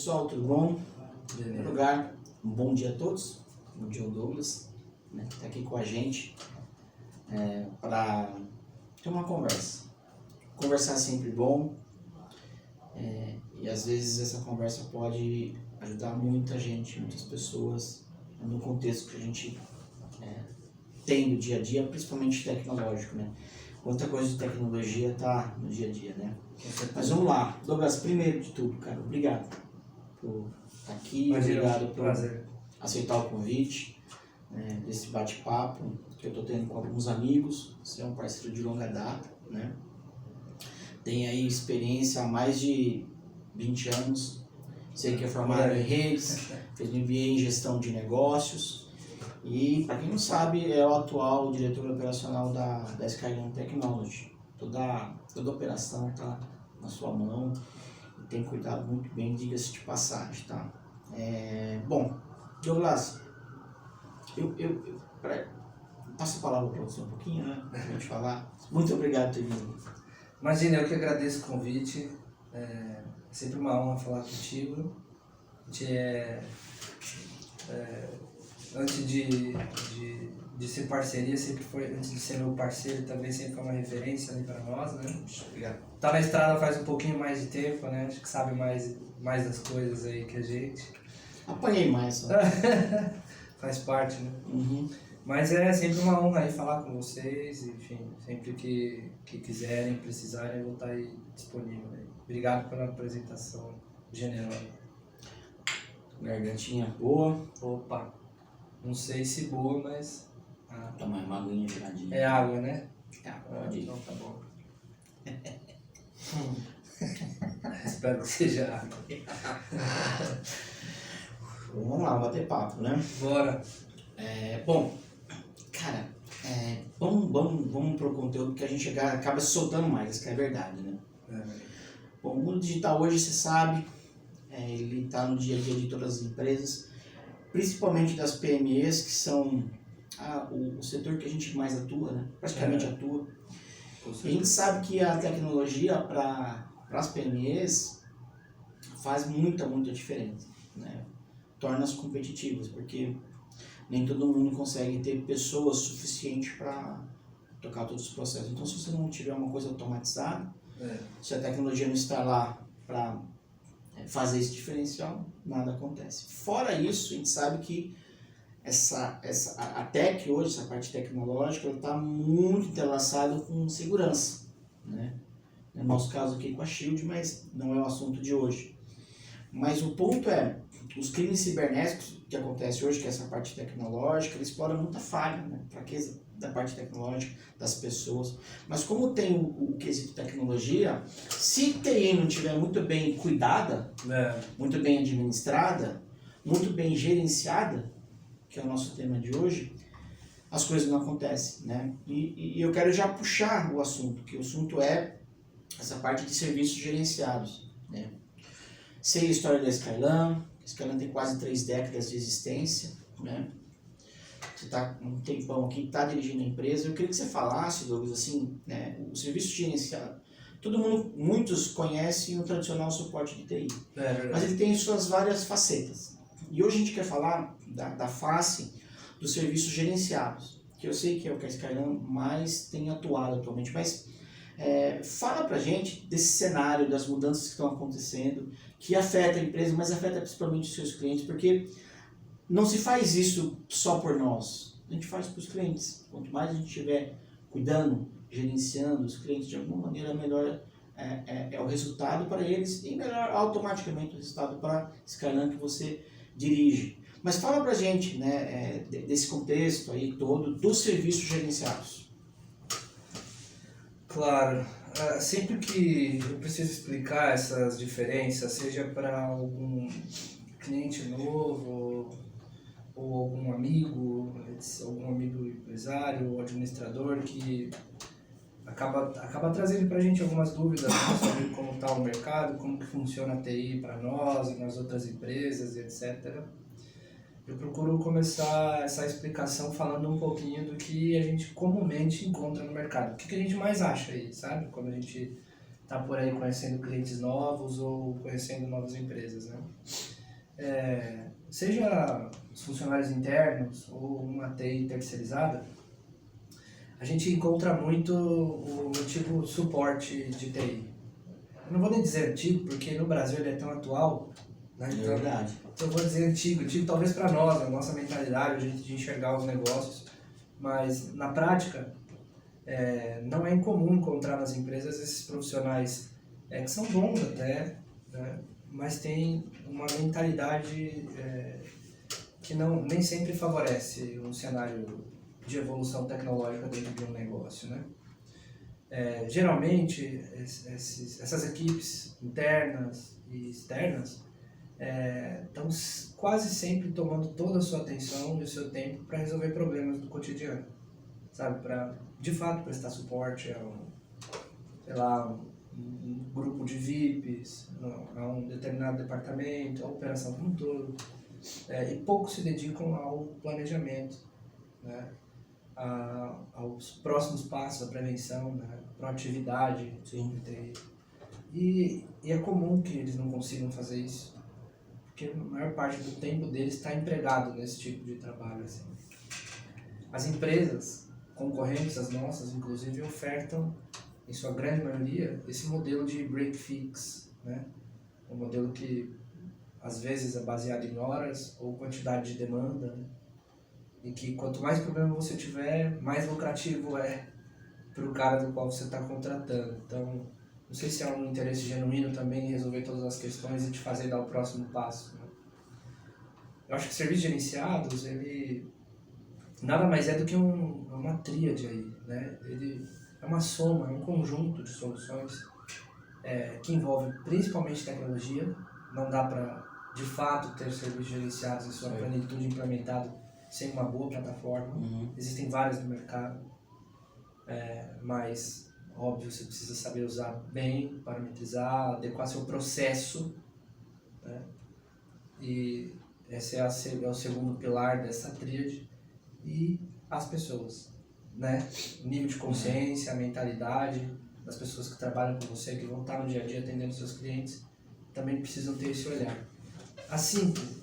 pessoal, tudo bom? Em primeiro lugar, um bom dia a todos. Bom dia ao Douglas, né, que está aqui com a gente para ter uma conversa. Conversar é sempre bom e às vezes essa conversa pode ajudar muita gente, muitas pessoas no contexto que a gente tem no dia a dia, principalmente tecnológico, né? Outra coisa de tecnologia está no dia a dia, né? Mas vamos lá. Douglas, primeiro de tudo, cara, obrigado por estar aqui, obrigado por aceitar o convite desse bate-papo que eu estou tendo com alguns amigos. Você é um parceiro de longa data, né? Tem aí experiência há mais de 20 anos. Sei que é formado em redes, fez um MBA em gestão de negócios. E, para quem não sabe, é o atual diretor operacional da Skyline Technology. Toda a operação está na sua mão e tem cuidado muito bem, diga-se de passagem, tá? Bom, Douglas, eu passo a palavra para você um pouquinho, né? Pra gente falar. Muito obrigado por ter vindo. Imagina, eu que agradeço o convite. É sempre uma honra falar contigo. A gente antes de ser parceria, sempre foi, antes de ser meu parceiro, também sempre foi uma referência ali para nós, né? Obrigado. Tá na estrada faz um pouquinho mais de tempo, né? Acho que sabe mais das coisas aí que a gente. Apanhei mais, só. Faz parte, né? Uhum. Mas é sempre uma honra aí falar com vocês, enfim, sempre que quiserem, precisarem, eu vou estar aí disponível. Né? Obrigado pela apresentação generosa. Gargantinha boa. Opa, não sei se boa, mas... Toma uma aguinha geladinha. É água, né? Pode ir. Então tá bom. Espero que seja água. Vamos lá, bater papo, né? Bora. Bom, cara, vamos pro conteúdo que a gente acaba se soltando mais, isso que é verdade, né? Bom, o mundo digital hoje, você sabe, ele está no dia a dia de todas as empresas, principalmente das PMEs, que são o setor que a gente mais atua, né? Praticamente atua. E a gente sabe que a tecnologia para as PMEs faz muita diferença, né? Torna-as competitivas, porque nem todo mundo consegue ter pessoas suficientes para tocar todos os processos. Então, se você não tiver uma coisa automatizada, se a tecnologia não está lá para fazer esse diferencial, nada acontece. Fora isso, a gente sabe que a tech hoje, essa parte tecnológica, está muito entrelaçada com segurança, né? No nosso caso aqui com a Shield, mas não é o assunto de hoje. Mas o ponto é, os crimes cibernéticos que acontecem hoje, que é essa parte tecnológica, ele explora muita falha, né? Fraqueza da parte tecnológica, das pessoas. Mas como tem o quesito tecnologia, se TI não estiver muito bem cuidada, muito bem administrada, muito bem gerenciada, que é o nosso tema de hoje, as coisas não acontecem, né? E eu quero já puxar o assunto, que o assunto é essa parte de serviços gerenciados, né? Sei a história da Skyline. Skyline tem quase 3 décadas de existência, né? Você está um tempão aqui, está dirigindo a empresa. Eu queria que você falasse, Douglas, assim, né? O serviço gerenciado. Muitos conhecem o tradicional suporte de TI, mas ele tem suas várias facetas. E hoje a gente quer falar da face dos serviços gerenciados, que eu sei que é o que a Skyline mais tem atuado atualmente, mas fala pra gente desse cenário, das mudanças que estão acontecendo, que afeta a empresa, mas afeta principalmente os seus clientes, porque não se faz isso só por nós, a gente faz para os clientes. Quanto mais a gente estiver cuidando, gerenciando os clientes de alguma maneira, melhor é o resultado para eles e melhor automaticamente o resultado para a Skyline que você dirige. Mas fala pra gente, né, desse contexto aí todo dos serviços gerenciados. Claro, sempre que eu preciso explicar essas diferenças, seja para algum cliente novo, ou algum amigo empresário ou administrador que acaba trazendo para a gente algumas dúvidas, né, sobre como está o mercado, como que funciona a TI para nós e nas outras empresas, etc. Eu procuro começar essa explicação falando um pouquinho do que a gente comumente encontra no mercado. O que a gente mais acha aí, sabe? Quando a gente tá por aí conhecendo clientes novos ou conhecendo novas empresas, né? Seja os funcionários internos ou uma TI terceirizada, a gente encontra muito o antigo suporte de TI. Eu não vou nem dizer antigo, porque no Brasil ele é tão atual, né? É Então, verdade. eu vou dizer antigo talvez para nós, a nossa mentalidade, a gente de enxergar os negócios, mas na prática não é incomum encontrar nas empresas esses profissionais que são bons até, né? Mas tem uma mentalidade que nem sempre favorece um cenário de evolução tecnológica dentro de um negócio, né? Geralmente, essas equipes internas e externas estão quase sempre tomando toda a sua atenção e o seu tempo para resolver problemas do cotidiano, sabe? Para, de fato, prestar suporte a um grupo de VIPs, a um determinado departamento, a operação como um todo. E poucos se dedicam ao planejamento, né? Aos próximos passos, a prevenção, né? Proatividade. Sim. E é comum que eles não consigam fazer isso, porque a maior parte do tempo deles está empregado nesse tipo de trabalho. Assim. As empresas concorrentes, as nossas, inclusive, ofertam, em sua grande maioria, esse modelo de break-fix, né? Um modelo que, às vezes, é baseado em horas ou quantidade de demanda, né? E que quanto mais problema você tiver, mais lucrativo é para o cara do qual você está contratando. Então, não sei se é um interesse genuíno também em resolver todas as questões e te fazer dar o próximo passo, né? Eu acho que serviços gerenciados, ele nada mais é do que uma tríade aí, né? Ele é uma soma, é um conjunto de soluções que envolve principalmente tecnologia. Não dá para, de fato, ter serviços gerenciados em sua plenitude implementado sem uma boa plataforma. Uhum. Existem várias no mercado, mas, óbvio, você precisa saber usar bem, parametrizar, adequar seu processo, né? E esse é o segundo pilar dessa tríade. E as pessoas, né? O nível de consciência, a mentalidade das pessoas que trabalham com você, que vão estar no dia a dia atendendo seus clientes, também precisam ter esse olhar. A síntese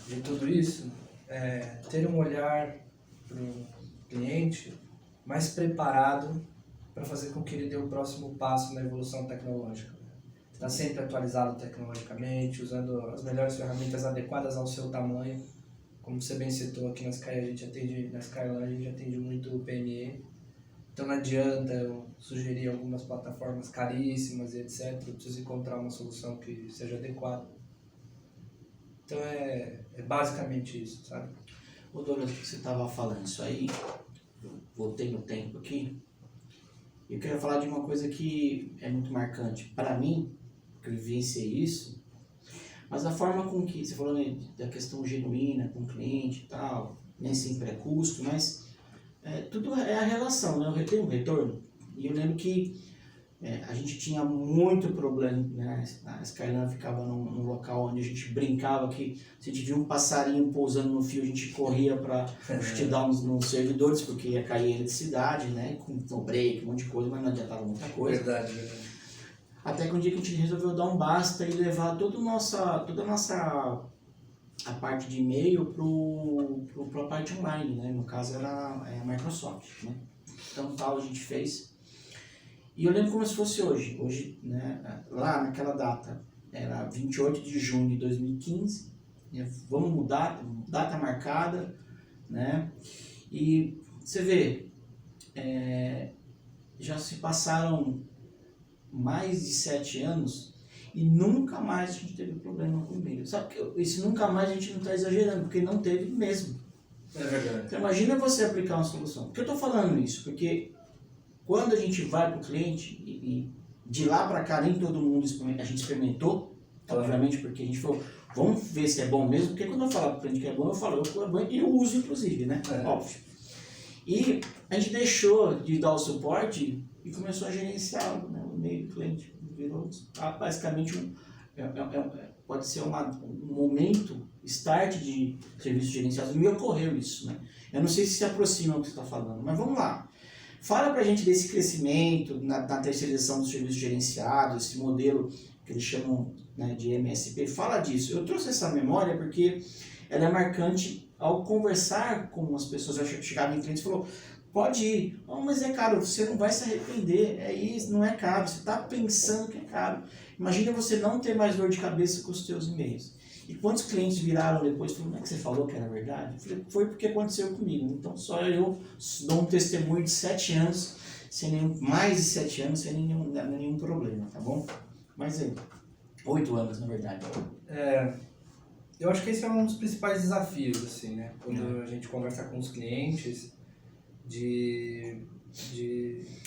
de tudo isso ter um olhar para o cliente mais preparado para fazer com que ele dê o próximo passo na evolução tecnológica. Está sempre atualizado tecnologicamente, usando as melhores ferramentas adequadas ao seu tamanho. Como você bem citou, aqui na Skyline a gente atende muito o PME. Então não adianta eu sugerir algumas plataformas caríssimas e etc. Eu preciso encontrar uma solução que seja adequada. Então é basicamente isso, sabe? Ô Douglas, você estava falando isso aí, eu voltei no tempo aqui, e eu queria falar de uma coisa que é muito marcante para mim, que eu vivenciei isso, mas a forma com que, você falou, né, da questão genuína com o cliente e tal, nem sempre é custo, mas tudo é a relação, né? Eu tenho um retorno, e eu lembro que a gente tinha muito problema, né? A Skyline ficava num local onde a gente brincava que se a gente via um passarinho pousando no fio, a gente corria para chutar nos servidores, porque ia cair a eletricidade, né? Com no break, um monte de coisa, mas não adiantava muita coisa. Verdade. Até que um dia que a gente resolveu dar um basta e levar toda a nossa a parte de e-mail para a parte online, né? No caso era a Microsoft, né? Então tal a gente fez. E eu lembro como se fosse hoje. Hoje, né, lá naquela data, era 28 de junho de 2015, vamos mudar, data marcada, né? E você vê, já se passaram mais de 7 anos e nunca mais a gente teve problema com o e-mail. Sabe que esse nunca mais a gente não está exagerando, porque não teve mesmo. É verdade. Então imagina você aplicar uma solução. Por que eu estou falando isso? Porque quando a gente vai para o cliente, e de lá para cá nem todo mundo a gente experimentou, obviamente, porque a gente falou, vamos ver se é bom mesmo, porque quando eu falo para o cliente que é bom, eu falo, é bom e eu uso inclusive, né? Óbvio. E a gente deixou de dar o suporte e começou a gerenciar, né, o e-mail do cliente. Virou basicamente pode ser um momento, start de serviços gerenciados. Me ocorreu isso, né? Eu não sei se aproxima do que você está falando, mas vamos lá. Fala pra gente desse crescimento na terceirização dos serviços gerenciados, esse modelo que eles chamam, né, de MSP. Fala disso. Eu trouxe essa memória porque ela é marcante ao conversar com as pessoas. Eu chegava em cliente e falou, pode ir. Oh, mas é caro, você não vai se arrepender. É isso, não é caro. Você está pensando que é caro. Imagina você não ter mais dor de cabeça com os seus e-mails. E quantos clientes viraram depois e falaram, não é que você falou que era verdade? Eu falei, foi porque aconteceu comigo. Então só eu dou um testemunho de 7 anos, mais de 7 anos, sem nenhum problema, tá bom? Mas aí, 8 anos na verdade. Eu acho que esse é um dos principais desafios, assim, né? Quando a gente conversa com os clientes, de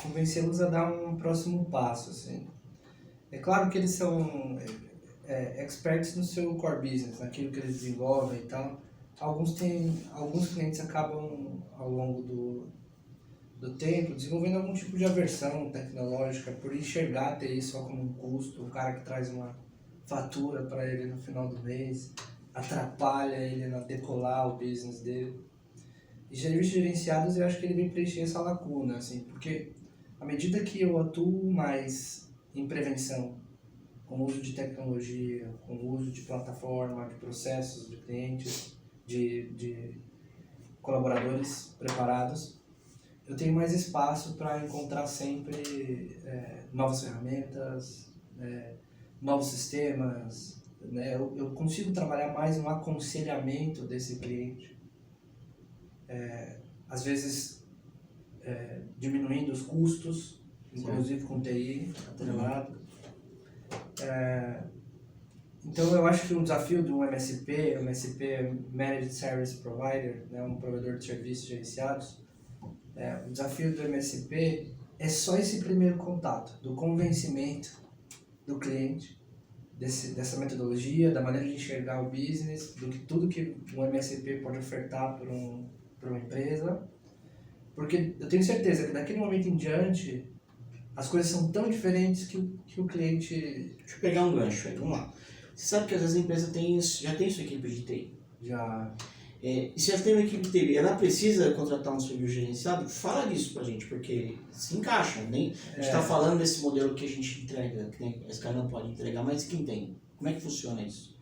convencê-los a dar um próximo passo, assim. É claro que eles são experts no seu core business, naquilo que eles desenvolvem e tal. Alguns clientes acabam, ao longo do tempo, desenvolvendo algum tipo de aversão tecnológica por enxergar a TI só como um custo, o cara que traz uma fatura para ele no final do mês, atrapalha ele a decolar o business dele. E serviços gerenciados, eu acho que ele vem preencher essa lacuna, assim, porque à medida que eu atuo mais em prevenção, com o uso de tecnologia, com o uso de plataforma, de processos, de clientes, de colaboradores preparados, eu tenho mais espaço para encontrar sempre novas ferramentas, novos sistemas, né? Eu consigo trabalhar mais no aconselhamento desse cliente, às vezes diminuindo os custos, inclusive com TI atrelado. Então eu acho que o desafio do MSP é Managed Service Provider, né, um provedor de serviços gerenciados, o desafio do MSP é só esse primeiro contato, do convencimento do cliente, dessa metodologia, da maneira de enxergar o business, tudo que um MSP pode ofertar para uma empresa, porque eu tenho certeza que daquele momento em diante as coisas são tão diferentes que o cliente... Deixa eu pegar um gancho aí, vamos lá. Você sabe que às vezes a empresa já tem sua equipe de TI. Já... E se ela tem uma equipe de TI, ela precisa contratar um serviço gerenciado? Fala disso pra gente, porque se encaixa. A gente está falando desse modelo que a gente entrega, que esse cara não pode entregar, mas quem tem? Como é que funciona isso?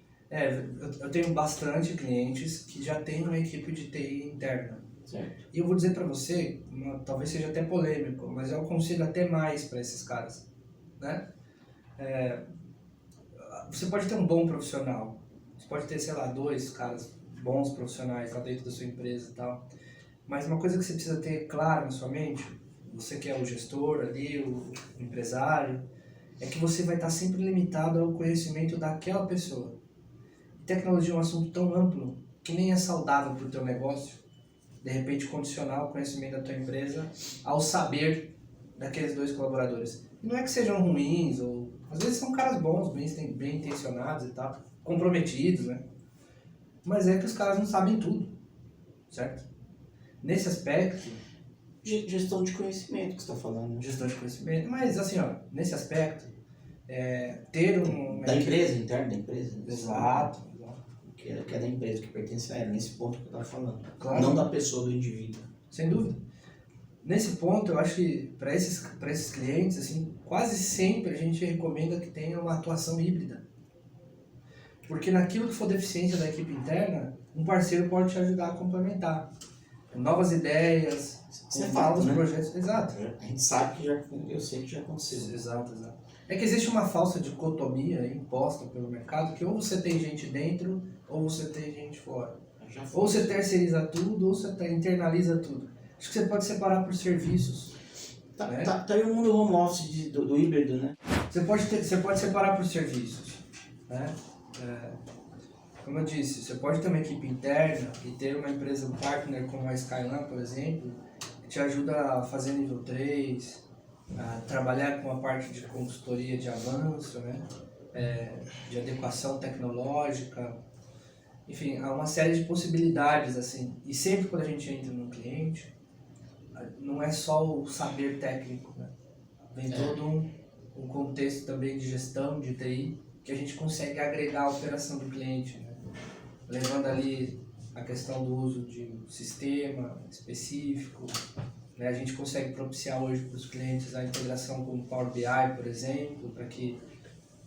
Eu tenho bastante clientes que já têm uma equipe de TI interna. Certo. E eu vou dizer para você, talvez seja até polêmico, mas eu aconselho até mais para esses caras, né? Você pode ter um bom profissional, você pode ter, sei lá, 2 caras bons profissionais lá dentro da sua empresa e tal, mas uma coisa que você precisa ter claro na sua mente, você que é o gestor ali, o empresário, é que você vai estar sempre limitado ao conhecimento daquela pessoa. E tecnologia é um assunto tão amplo que nem é saudável para o teu negócio, de repente condicionar o conhecimento da tua empresa ao saber daqueles 2 colaboradores. E não é que sejam ruins, ou às vezes são caras bons, bem intencionados e tal, comprometidos, né? Mas é que os caras não sabem tudo, certo? Nesse aspecto... Gestão de conhecimento que você está falando. Gestão de conhecimento, mas assim, ó, nesse aspecto, ter da empresa, interna da empresa. Exato. Que é da empresa, que pertence a ela, nesse ponto que eu estava falando. Claro. Não da pessoa, do indivíduo. Sem dúvida. Nesse ponto, eu acho que para esses clientes, assim, quase sempre a gente recomenda que tenha uma atuação híbrida. Porque naquilo que for deficiência da equipe interna, um parceiro pode te ajudar a complementar. Novas ideias, novos projetos. Exato. A gente sabe que eu sei que já aconteceu. Exato. É que existe uma falsa dicotomia imposta pelo mercado, que ou você tem gente dentro, ou você tem gente fora. Ou você terceiriza tudo, ou você internaliza tudo. Acho que você pode separar por serviços. Tá, né? tá aí o mundo home office do híbrido, né? Você pode separar por serviços. Né? Como eu disse, você pode ter uma equipe interna e ter uma empresa partner como a Skyline, por exemplo, que te ajuda a fazer nível 3, a trabalhar com a parte de consultoria de avanço, né? De adequação tecnológica. Enfim, há uma série de possibilidades, assim. E sempre quando a gente entra num cliente, não é só o saber técnico, né? Vem todo um contexto também de gestão de TI que a gente consegue agregar a operação do cliente, né? Levando ali a questão do uso de um sistema específico, né? A gente consegue propiciar hoje para os clientes a integração com o Power BI, por exemplo, para que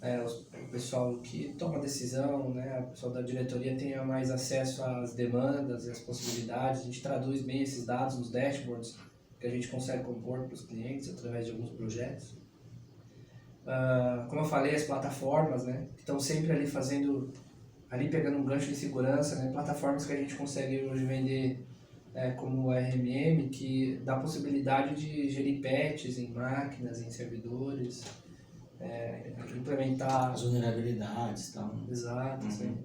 o pessoal que toma decisão, né, o pessoal da diretoria tenha mais acesso às demandas e às possibilidades. A gente traduz bem esses dados nos dashboards que a gente consegue compor para os clientes através de alguns projetos. Como eu falei, as plataformas, né, que estão sempre ali pegando um gancho de segurança, né, plataformas que a gente consegue hoje vender como o RMM, que dá a possibilidade de gerir patches em máquinas, em servidores, implementar as vulnerabilidades e tal. Exato, sim.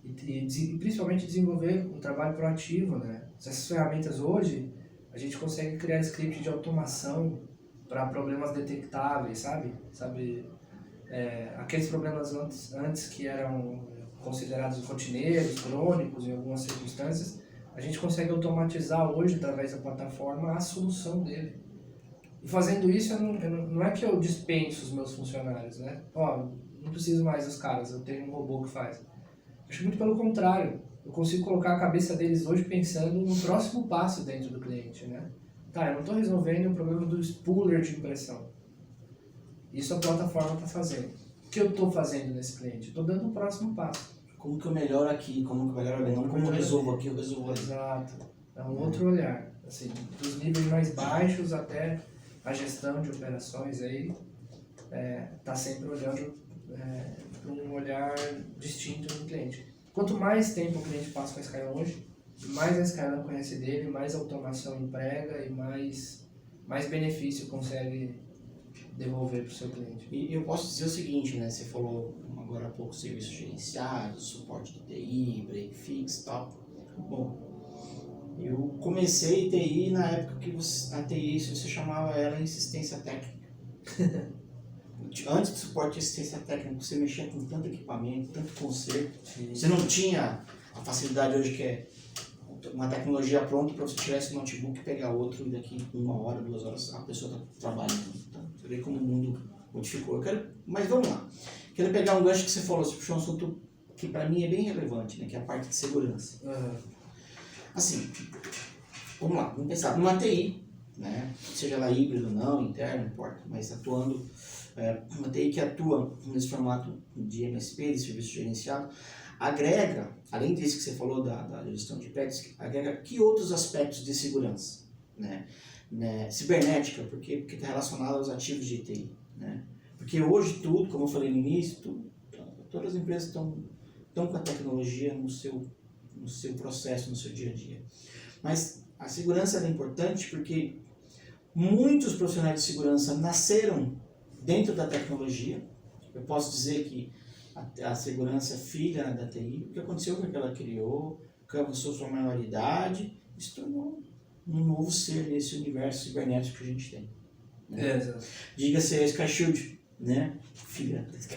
E principalmente desenvolver um trabalho proativo, né? Essas ferramentas hoje, a gente consegue criar script de automação para problemas detectáveis, sabe? Aqueles problemas antes que eram considerados rotineiros, crônicos em algumas circunstâncias, a gente consegue automatizar hoje, através da plataforma, a solução dele. E fazendo isso, não é que eu dispenso os meus funcionários, né? Não preciso mais dos caras, eu tenho um robô que faz. Acho muito pelo contrário. Eu consigo colocar a cabeça deles hoje pensando no próximo passo dentro do cliente, né? Tá, eu não estou resolvendo o problema do spooler de impressão. Isso a plataforma está fazendo. O que eu estou fazendo nesse cliente? Estou dando o próximo passo. Como que eu melhoro aqui? Como que eu melhoro ali? Não como eu resolvo aqui, eu resolvo ali. Exato. É um outro olhar. Assim, dos níveis mais baixos até a gestão de operações aí, está sempre olhando para um olhar distinto do cliente. Quanto mais tempo o cliente passa com a Skyline hoje, mais a Skyline conhece dele, mais automação emprega e mais benefício consegue devolver para o seu cliente. E eu posso dizer o seguinte, né? Você falou agora há pouco serviços gerenciados, suporte de TI, break fix e tal. Bom, eu comecei TI na época que a TI, você chamava ela insistência técnica. Antes do suporte de assistência técnica, você mexia com tanto equipamento, tanto conserto. Sim. Você não tinha a facilidade hoje que é uma tecnologia pronta para você tirar esse notebook e pegar outro e daqui 1 hora, 2 horas a pessoa está trabalhando. Tá? Você vê como o mundo modificou. Mas vamos lá. Quero pegar um gancho que você falou, você puxou um assunto que para mim é bem relevante, né? Que é a parte de segurança. Assim, vamos lá, vamos pensar numa TI, né? Seja ela híbrida ou não, interna, não importa, mas atuando, uma TI que atua nesse formato de MSP, de serviço gerenciado, agrega, além disso que você falou da gestão de patches, agrega que outros aspectos de segurança, né? Cibernética, porque está relacionado aos ativos de TI, né? Porque hoje tudo, como eu falei no início, todas as empresas estão com a tecnologia no seu processo, no seu dia a dia. Mas a segurança é importante porque muitos profissionais de segurança nasceram dentro da tecnologia. Eu posso dizer que a segurança é filha da TI. O que aconteceu com que ela criou, que alcançou sua maioridade, se tornou um novo ser nesse universo cibernético que a gente tem. Né? Diga-se a Sky Shield, né? Filha da Sky.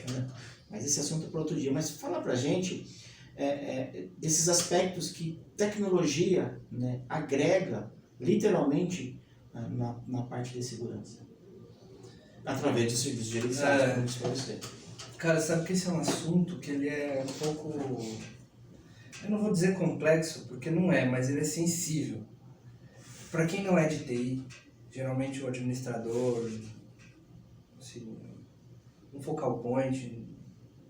Mas esse assunto é para outro dia. Mas fala pra gente desses aspectos que tecnologia, né, agrega literalmente na parte de segurança. Através do serviço gerenciado, como isso para você. Cara, sabe que esse é um assunto que ele é um pouco, eu não vou dizer complexo, porque não é, mas ele é sensível. Para quem não é de TI, geralmente o administrador, assim, um focal point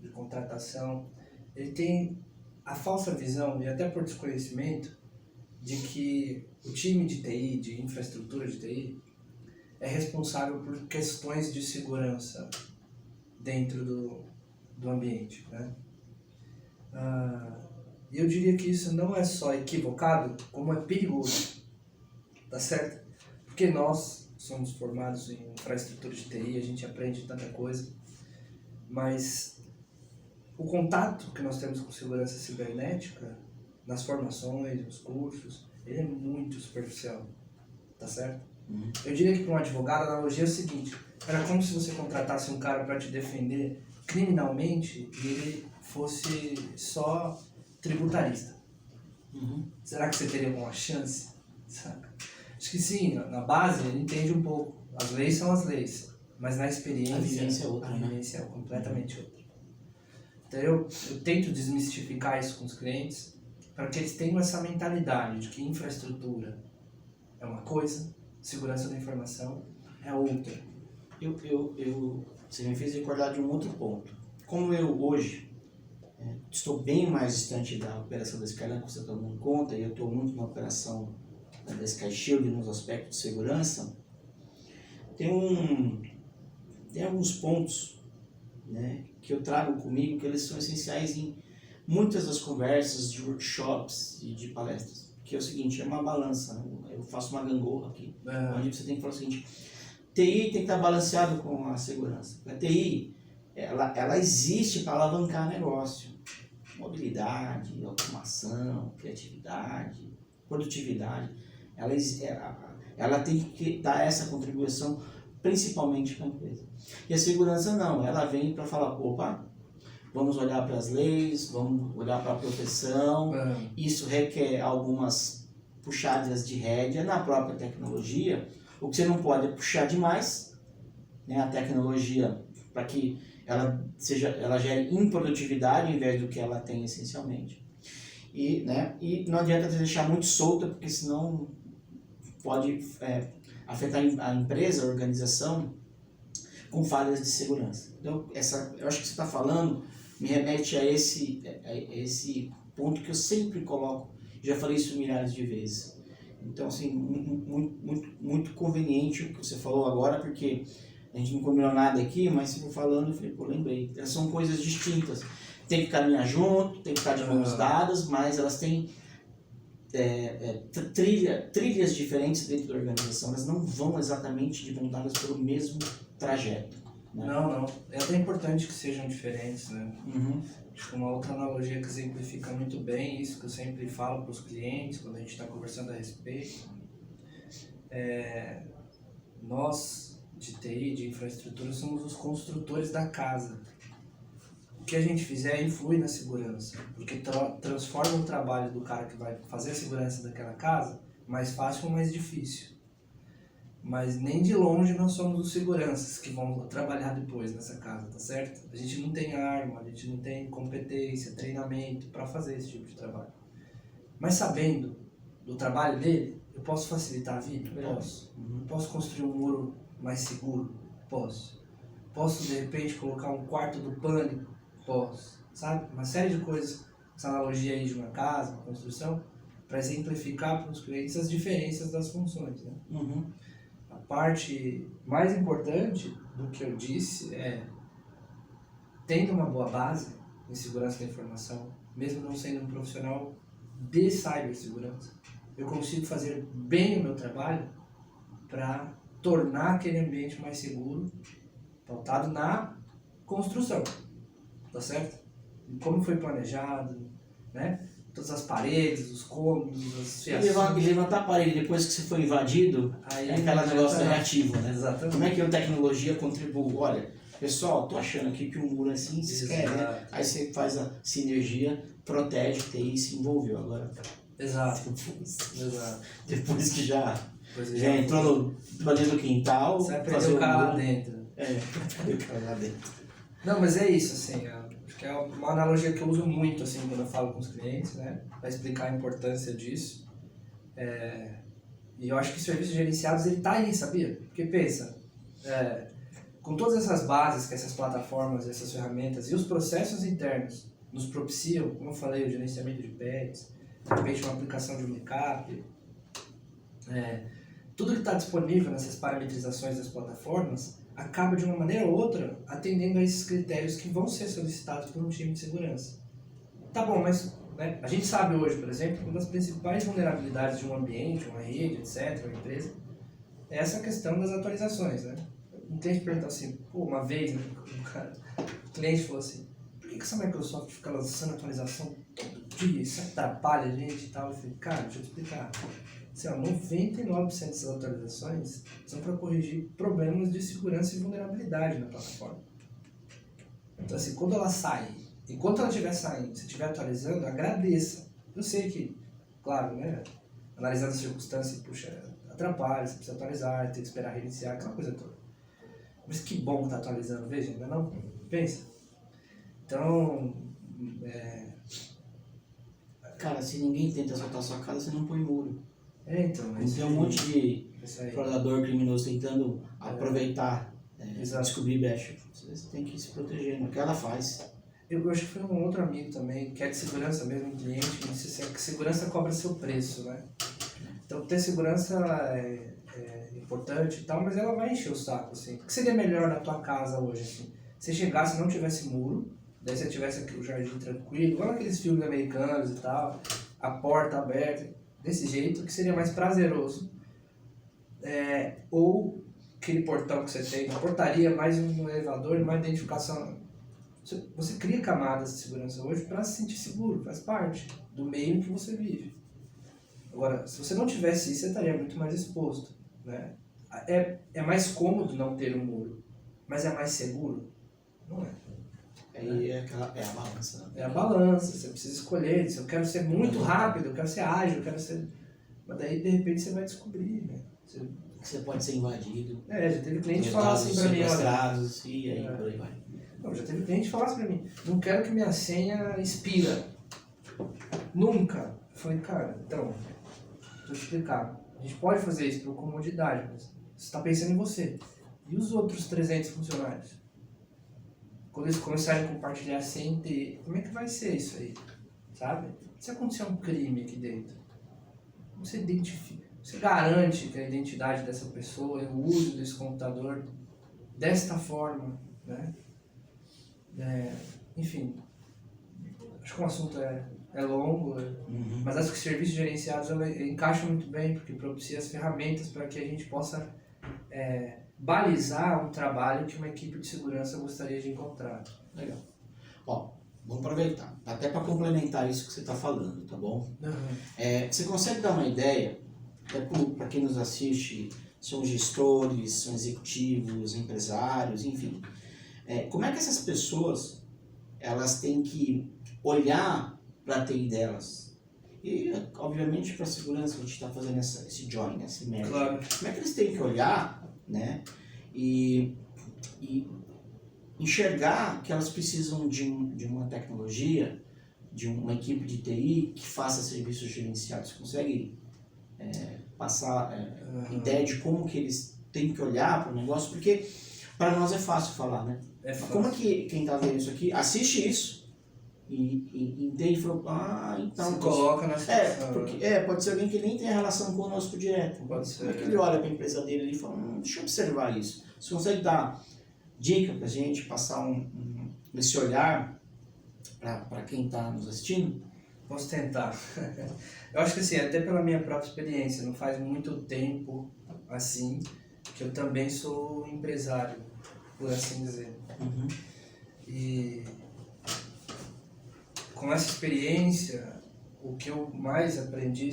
de contratação, ele tem a falsa visão, e até por desconhecimento, de que o time de TI, de infraestrutura de TI, é responsável por questões de segurança dentro do ambiente, né? E eu diria que isso não é só equivocado, como é perigoso, tá certo? Porque nós somos formados em infraestrutura de TI, a gente aprende tanta coisa, mas o contato que nós temos com segurança cibernética, nas formações, nos cursos, ele é muito superficial, tá certo? Eu diria que para um advogado a analogia é o seguinte, era como se você contratasse um cara para te defender criminalmente e ele fosse só tributarista. Será que você teria alguma chance? Saca? Acho que sim, na base ele entende um pouco. As leis são as leis, mas na experiência a vivência é outra, a vivência é completamente outra. Então eu tento desmistificar isso com os clientes para que eles tenham essa mentalidade de que infraestrutura é uma coisa segurança da informação é outra. Você me fez recordar de um outro ponto. Como eu hoje estou bem mais distante da operação da Skyline, como você está dando conta, e eu estou muito na operação da Sky Shield nos aspectos de segurança, tem alguns pontos, né, que eu trago comigo, que eles são essenciais em muitas das conversas de workshops e de palestras. Que é o seguinte, é uma balança, né? Eu faço uma gangorra aqui, onde você tem que falar o seguinte: TI tem que estar balanceado com a segurança. A TI, ela existe para alavancar negócio. Mobilidade, automação, criatividade, produtividade. Ela tem que dar essa contribuição principalmente para a empresa. E a segurança não, ela vem para falar, opa, vamos olhar para as leis, vamos olhar para a proteção. Isso requer algumas puxadas de rédea na própria tecnologia. O que você não pode é puxar demais, né, a tecnologia para que ela gere improdutividade ao invés do que ela tem essencialmente. E não adianta deixar muito solta, porque senão pode afetar a empresa, a organização, com falhas de segurança. Então, eu acho que você está falando me remete a esse ponto que eu sempre coloco, já falei isso milhares de vezes. Então, assim, muito conveniente o que você falou agora, porque a gente não combinou nada aqui, mas se for falando, eu falei, pô, lembrei. Elas são coisas distintas. Tem que caminhar junto, tem que estar de mãos dadas, mas elas têm trilhas diferentes dentro da organização. Elas não vão exatamente de mãos dadas pelo mesmo trajeto. Né? Não. É até importante que sejam diferentes, né? Uhum. Acho que uma outra analogia que exemplifica muito bem isso, que eu sempre falo para os clientes, quando a gente está conversando a respeito, nós, de TI, de infraestrutura, somos os construtores da casa. O que a gente fizer influi na segurança, porque transforma o trabalho do cara que vai fazer a segurança daquela casa mais fácil ou mais difícil. Mas nem de longe nós somos os seguranças que vão trabalhar depois nessa casa, tá certo? A gente não tem arma, a gente não tem competência, treinamento para fazer esse tipo de trabalho. Mas sabendo do trabalho dele, eu posso facilitar a vida? Posso. Posso construir um muro mais seguro? Posso. Posso, de repente, colocar um quarto do pânico? Posso. Sabe? Uma série de coisas, essa analogia aí de uma casa, uma construção, para exemplificar para os clientes as diferenças das funções, né? Uhum. A parte mais importante do que eu disse é, tendo uma boa base em segurança da informação, mesmo não sendo um profissional de cibersegurança, eu consigo fazer bem o meu trabalho para tornar aquele ambiente mais seguro, pautado na construção, tá certo? E como foi planejado, né? Todas as paredes, os cômodos, as fiações. E levantar a parede depois que você foi invadido, aí é aquele negócio reativo, né? Exatamente. Como é que a tecnologia contribui? Olha, pessoal, tô achando aqui que um muro assim se quer, né? Aí você faz a sinergia, protege, TI se envolveu. Agora, Exato. depois que já entrou ali no quintal, você vai prender o cara lá dentro. Prender o cara lá dentro. Não, mas é isso, assim, acho que é uma analogia que eu uso muito, assim, quando eu falo com os clientes, né, para explicar a importância disso. E eu acho que serviços gerenciados, ele tá aí, sabia? Porque pensa, com todas essas bases que essas plataformas, essas ferramentas e os processos internos nos propiciam, como eu falei, o gerenciamento de pets, de repente uma aplicação de um backup, tudo que está disponível nessas parametrizações das plataformas acaba de uma maneira ou outra atendendo a esses critérios que vão ser solicitados por um time de segurança. Tá bom, mas né, a gente sabe hoje, por exemplo, que uma das principais vulnerabilidades de um ambiente, uma rede, etc., uma empresa, é essa questão das atualizações, né? Um cliente perguntou assim, uma vez, né, o cliente falou assim, por que essa Microsoft fica lançando atualização todo dia? Isso atrapalha a gente e tal? Eu falei, cara, deixa eu te explicar. Assim, 99% dessas atualizações são para corrigir problemas de segurança e vulnerabilidade na plataforma. Então, assim, quando ela sai, enquanto ela estiver saindo, se estiver atualizando, agradeça. Eu sei que, claro, né, analisando as circunstâncias, puxa, atrapalha, você precisa atualizar, tem que esperar reiniciar, aquela coisa toda. Mas que bom que está atualizando, veja, ainda não? Pensa. Então, Cara, se ninguém tenta assaltar a sua casa, você não põe muro. então... Tem um monte Isso aí. fraudador, criminoso tentando aproveitar, descobrir brecha. Você tem que se proteger no que ela faz. Eu acho que foi um outro amigo também, que é de segurança mesmo, um cliente, que disse assim, que segurança cobra seu preço, né? Então ter segurança é importante e tal, mas ela vai encher o saco, assim. O que seria melhor na tua casa hoje, assim? Se chegasse e não tivesse muro, daí você tivesse aqui o jardim tranquilo, igual aqueles filmes americanos e tal, a porta aberta, desse jeito, que seria mais prazeroso. Ou aquele portão que você tem, uma portaria, mais um elevador, mais identificação. Você cria camadas de segurança hoje para se sentir seguro, faz parte do meio em que você vive. Agora, se você não tivesse isso, você estaria muito mais exposto, né? É mais cômodo não ter um muro, mas é mais seguro? Não é. Aí é a balança. Né? É a balança, você precisa escolher. Se eu quero ser muito rápido, eu quero ser ágil, eu quero ser... Mas daí, de repente, você vai descobrir, né? Você pode ser invadido. Já teve cliente falar assim pra mim, olha... E aí por aí vai. Não, já teve cliente falar assim pra mim, não quero que minha senha expira. Nunca. Eu falei, cara, então, vou te explicar. A gente pode fazer isso por comodidade, mas você está pensando em você. E os outros 300 funcionários? Quando eles começarem a compartilhar sem ter, como é que vai ser isso aí? Sabe? Se acontecer um crime aqui dentro, você identifica, você garante que a identidade dessa pessoa e o uso desse computador desta forma, né? Enfim, acho que o assunto é longo, mas acho que serviços gerenciados encaixam muito bem, porque propicia as ferramentas para que a gente possa balizar um trabalho que uma equipe de segurança gostaria de encontrar. Legal. Ó, vamos aproveitar, até para complementar isso que você está falando, tá bom? Você consegue dar uma ideia, para quem nos assiste, são gestores, são executivos, empresários, enfim, como é que essas pessoas elas têm que olhar para a TI delas? E, obviamente, para a segurança, a gente está fazendo esse join, esse merge. Claro. Como é que eles têm que olhar, né? E enxergar que elas precisam de uma tecnologia, de uma equipe de TI que faça serviços gerenciados? Você consegue passar ideia de como que eles têm que olhar para o negócio? Porque para nós é fácil falar, né? Como é que quem está vendo isso aqui assiste isso e entende e falou, então... Se coloca na situação. Pode ser alguém que nem tem a relação conosco direto. Pode ser. Como é que ele olha para a empresa dele e fala, deixa eu observar isso. Você consegue dar dica para a gente, passar esse olhar para quem está nos assistindo? Posso tentar. Eu acho que assim, até pela minha própria experiência, não faz muito tempo assim que eu também sou empresário, por assim dizer. E com essa experiência, o que eu mais aprendi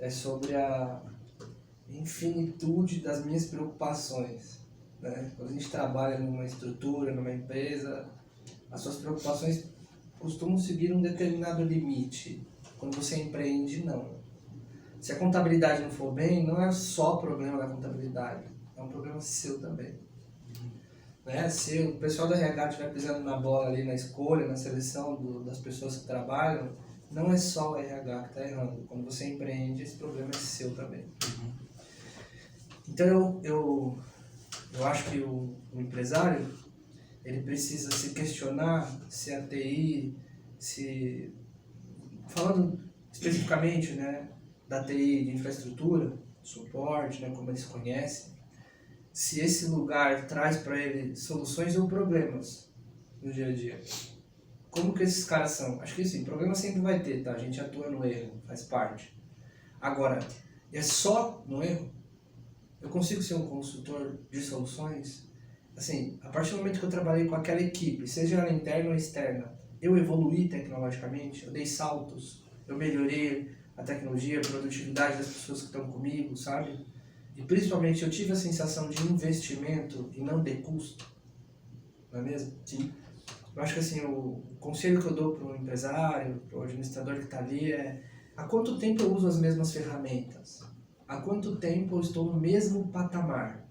é sobre a infinitude das minhas preocupações, né? Quando a gente trabalha numa estrutura, numa empresa, as suas preocupações costumam seguir um determinado limite. Quando você empreende, não. Se a contabilidade não for bem, não é só problema da contabilidade, é um problema seu também. Né? Se o pessoal da RH estiver pisando na bola ali na escolha, na seleção das pessoas que trabalham, não é só o RH que está errando. Quando você empreende, esse problema é seu também. Então eu acho que o empresário ele precisa se questionar se a TI, falando especificamente, né, da TI de infraestrutura, suporte, né, como eles conhecem, se esse lugar traz para ele soluções ou problemas no dia a dia. Como que esses caras são? Acho que sim, problema sempre vai ter, tá? A gente atua no erro, faz parte. Agora, é só no erro? Eu consigo ser um consultor de soluções? Assim, a partir do momento que eu trabalhei com aquela equipe, seja ela interna ou externa, eu evoluí tecnologicamente, eu dei saltos, eu melhorei a tecnologia, a produtividade das pessoas que estão comigo, sabe? E principalmente eu tive a sensação de investimento e não de custo, não é mesmo? Sim. Eu acho que assim, o conselho que eu dou para o empresário, para o administrador que está ali é: há quanto tempo eu uso as mesmas ferramentas? Há quanto tempo eu estou no mesmo patamar?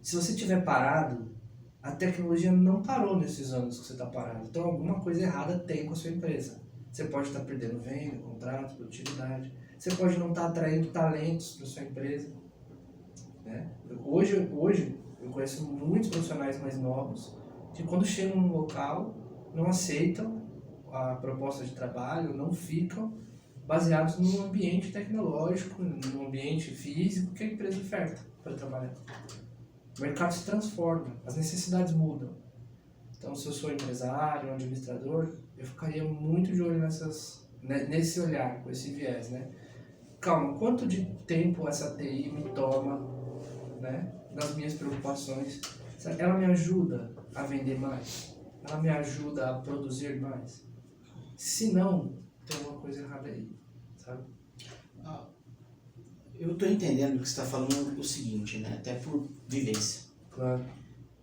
Se você estiver parado, a tecnologia não parou nesses anos que você está parado. Então alguma coisa errada tem com a sua empresa. Você pode estar perdendo venda, contrato, produtividade. você pode não estar atraindo talentos para sua empresa. Né? Hoje eu conheço muitos profissionais mais novos que quando chegam num local não aceitam a proposta de trabalho, não ficam baseados no ambiente tecnológico, no ambiente físico que a empresa oferta para trabalhar. O mercado se transforma, as necessidades mudam. Então, se eu sou empresário, administrador, eu ficaria muito de olho nesse olhar, com esse viés, né? Calma, quanto de tempo essa TI me toma, né, das minhas preocupações? Ela me ajuda a vender mais? Ela me ajuda a produzir mais? Se não, tem alguma coisa errada aí, sabe? Eu estou entendendo que você está falando o seguinte, né? Até por vivência. Claro.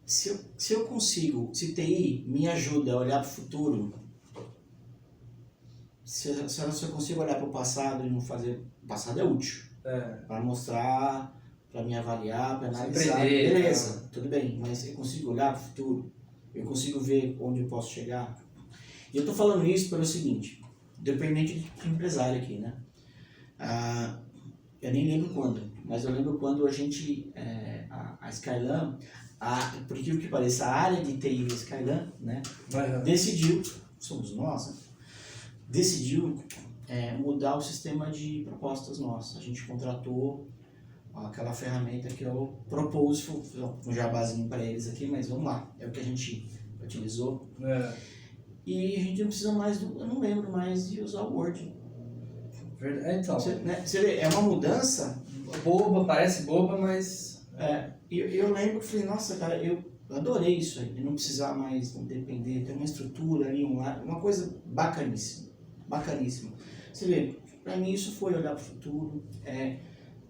Se eu consigo, se TI me ajuda a olhar para o futuro, se eu consigo olhar para o passado e não fazer... O passado é útil. Para mostrar, para me avaliar, para analisar. Beleza, tudo bem. Mas eu consigo olhar para o futuro? Eu consigo ver onde eu posso chegar? E eu estou falando isso pelo seguinte, dependente de empresário aqui, né? Eu nem lembro quando, mas eu lembro quando a gente, a Skylam, por aquilo que pareça, a área de TI da Skylam, né, decidiu, somos nós, né, decidiu mudar o sistema de propostas nosso. A gente contratou aquela ferramenta que eu propus, um jabazinho para eles aqui, mas vamos lá, é o que a gente utilizou. E a gente não precisa mais, eu não lembro mais de usar o Word. Então, você vê, é uma mudança boba, parece boba, mas... Eu lembro que falei, nossa, cara, eu adorei isso aí, de não precisar mais depender, ter uma estrutura ali, uma coisa bacaníssima, bacaníssima. Você vê, pra mim isso foi olhar pro futuro,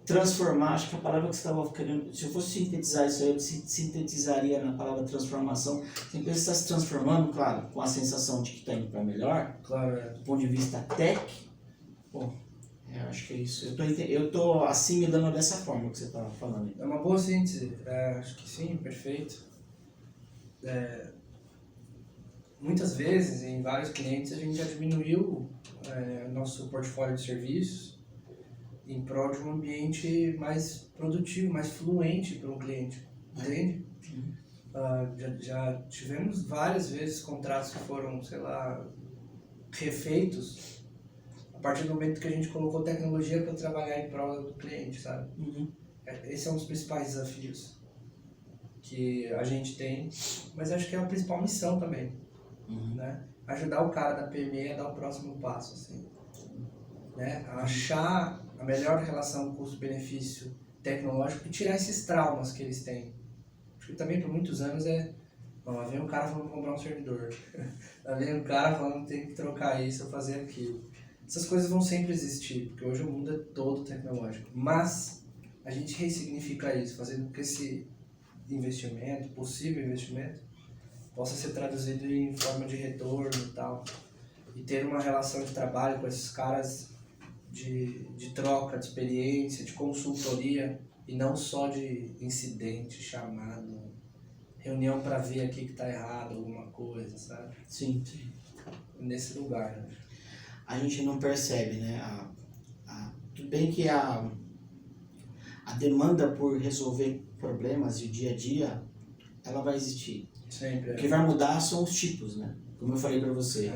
transformar, acho que a palavra que você estava querendo, se eu fosse sintetizar isso aí, eu sintetizaria na palavra transformação. A empresa está se transformando, claro, com a sensação de que está indo para melhor, claro, do ponto de vista tech. Bom, eu acho que é isso. Eu tô assimilando dessa forma que você estava falando. É uma boa síntese. Acho que sim, perfeito. Muitas vezes, em vários clientes, a gente já diminuiu nosso portfólio de serviços em prol de um ambiente mais produtivo, mais fluente para um cliente. Entende? Já tivemos várias vezes contratos que foram, sei lá, refeitos a partir do momento que a gente colocou tecnologia para trabalhar em prol do cliente, sabe? Esse é um dos principais desafios que a gente tem, mas acho que é a principal missão também, né? Ajudar o cara da PME a dar o próximo passo, assim, né? A achar a melhor relação custo-benefício tecnológico e tirar esses traumas que eles têm. Acho que também por muitos anos lá vem um cara falando comprar um servidor, lá vem um cara falando que tem que trocar isso ou fazer aquilo. Essas coisas vão sempre existir, porque hoje o mundo é todo tecnológico. Mas a gente ressignifica isso, fazendo com que esse investimento, possível investimento, possa ser traduzido em forma de retorno e tal. E ter uma relação de trabalho com esses caras de troca de experiência, de consultoria, e não só de incidente, chamado, reunião para ver aqui que está errado, alguma coisa, sabe? Sim. Nesse lugar, né? A gente não percebe, né? Tudo bem que a demanda por resolver problemas de dia a dia, ela vai existir. Sempre. O que vai mudar são os tipos, né? Como eu falei para você,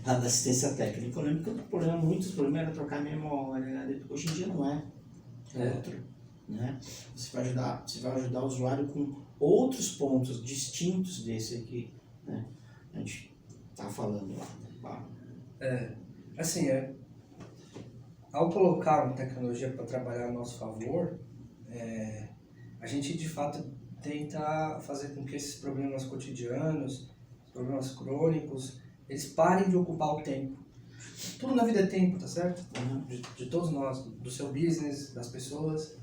da assistência técnica. Eu lembro que muitos problemas era trocar memória, né? Hoje em dia não é. Outro, né? Você vai ajudar o usuário com outros pontos distintos desse aqui, né? A gente tá falando lá. Assim, ao colocar uma tecnologia para trabalhar a nosso favor, a gente de fato tenta fazer com que esses problemas cotidianos, problemas crônicos, eles parem de ocupar o tempo. Tudo na vida é tempo, tá certo? De todos nós, do seu business, das pessoas.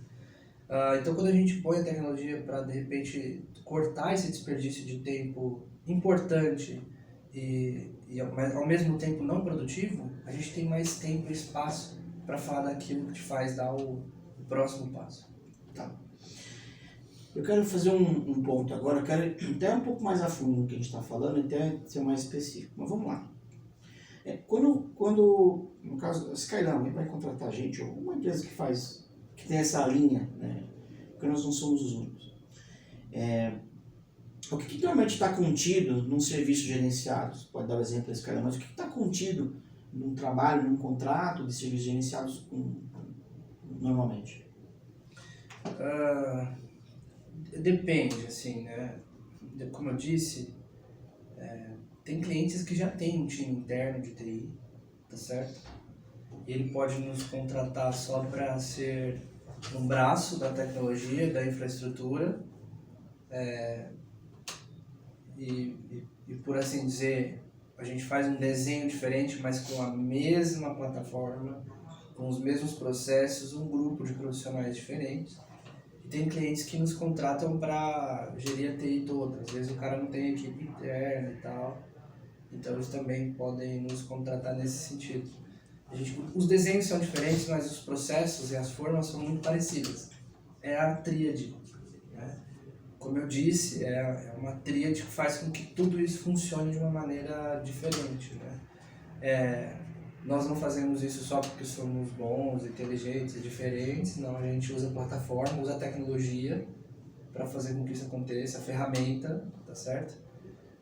Então, quando a gente põe a tecnologia para, de repente, cortar esse desperdício de tempo importante mas ao mesmo tempo não produtivo, a gente tem mais tempo e espaço para falar daquilo que te faz dar o próximo passo. Tá. Eu quero fazer um ponto agora, eu quero até um pouco mais a fundo no que a gente está falando, até ser mais específico, mas vamos lá. Quando, no caso, a Skyline vai contratar a gente, ou uma empresa que tem essa linha, né? Porque nós não somos os únicos. O que normalmente está contido num serviço gerenciado? Você pode dar o exemplo da Skyline, mas o que está contido num trabalho, num contrato de serviços gerenciados normalmente? Depende, assim, né? Como eu disse, tem clientes que já têm um time interno de TI, tá certo? Ele pode nos contratar só para ser um braço da tecnologia, da infraestrutura, e por assim dizer, a gente faz um desenho diferente, mas com a mesma plataforma, com os mesmos processos, um grupo de profissionais diferentes. E tem clientes que nos contratam para gerir a TI toda. Às vezes o cara não tem equipe interna e tal, então eles também podem nos contratar nesse sentido. Os desenhos são diferentes, mas os processos e as formas são muito parecidas. É a tríade, né? Como eu disse, é uma tríade que faz com que tudo isso funcione de uma maneira diferente, né? Nós não fazemos isso só porque somos bons, inteligentes e diferentes, não, a gente usa a plataforma, usa a tecnologia para fazer com que isso aconteça, a ferramenta, tá certo?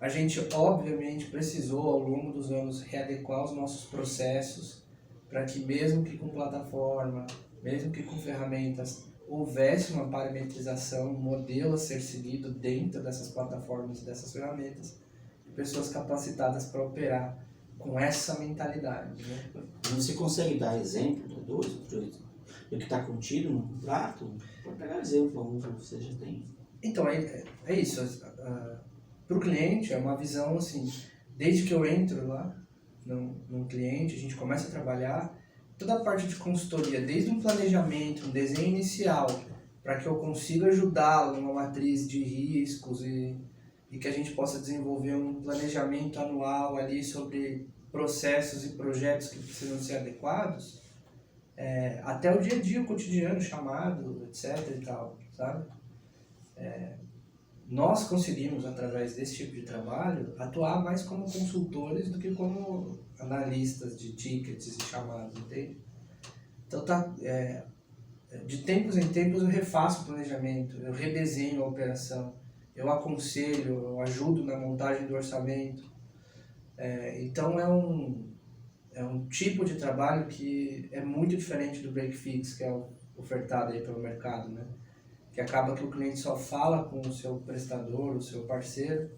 A gente, obviamente, precisou, ao longo dos anos, readequar os nossos processos para que, mesmo que com plataforma, mesmo que com ferramentas, houvesse uma parametrização, um modelo a ser seguido dentro dessas plataformas e dessas ferramentas, e pessoas capacitadas para operar com essa mentalidade, né? Você consegue dar exemplo, dois, do que está contido no contrato? Pode pegar exemplo, algum que você já tem. Então, é isso. Para o cliente, é uma visão assim, desde que eu entro lá num cliente, a gente começa a trabalhar, toda a parte de consultoria, desde um planejamento, um desenho inicial, para que eu consiga ajudá-lo numa matriz de riscos e que a gente possa desenvolver um planejamento anual ali sobre processos e projetos que precisam ser adequados, até o dia a dia, o cotidiano, chamado, etc e tal, sabe? Nós conseguimos, através desse tipo de trabalho, atuar mais como consultores do que como analistas de tickets e chamados, entende? Então, de tempos em tempos eu refaço o planejamento, eu redesenho a operação, eu aconselho, eu ajudo na montagem do orçamento. Então é um tipo de trabalho que é muito diferente do break fix, que é ofertado aí pelo mercado, né? Que acaba que o cliente só fala com o seu prestador, o seu parceiro,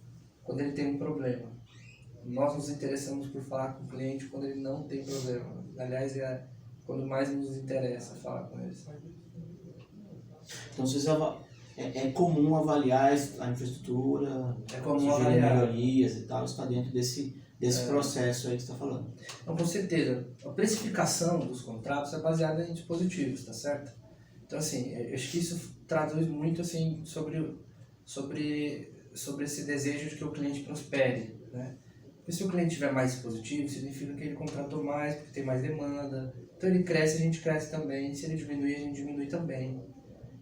quando ele tem um problema. Nós nos interessamos por falar com o cliente quando ele não tem problema. Aliás, quando mais nos interessa falar com eles. Então, é comum avaliar a infraestrutura, sugerir melhorias e tal, está dentro desse processo aí que você está falando. Então, com certeza, a precificação dos contratos é baseada em dispositivos, tá certo? Então, assim, eu acho que isso traduz muito assim, sobre esse desejo de que o cliente prospere, né? Porque se o cliente tiver mais dispositivo, significa que ele contratou mais, porque tem mais demanda. Então ele cresce, a gente cresce também. Se ele diminuir, a gente diminui também.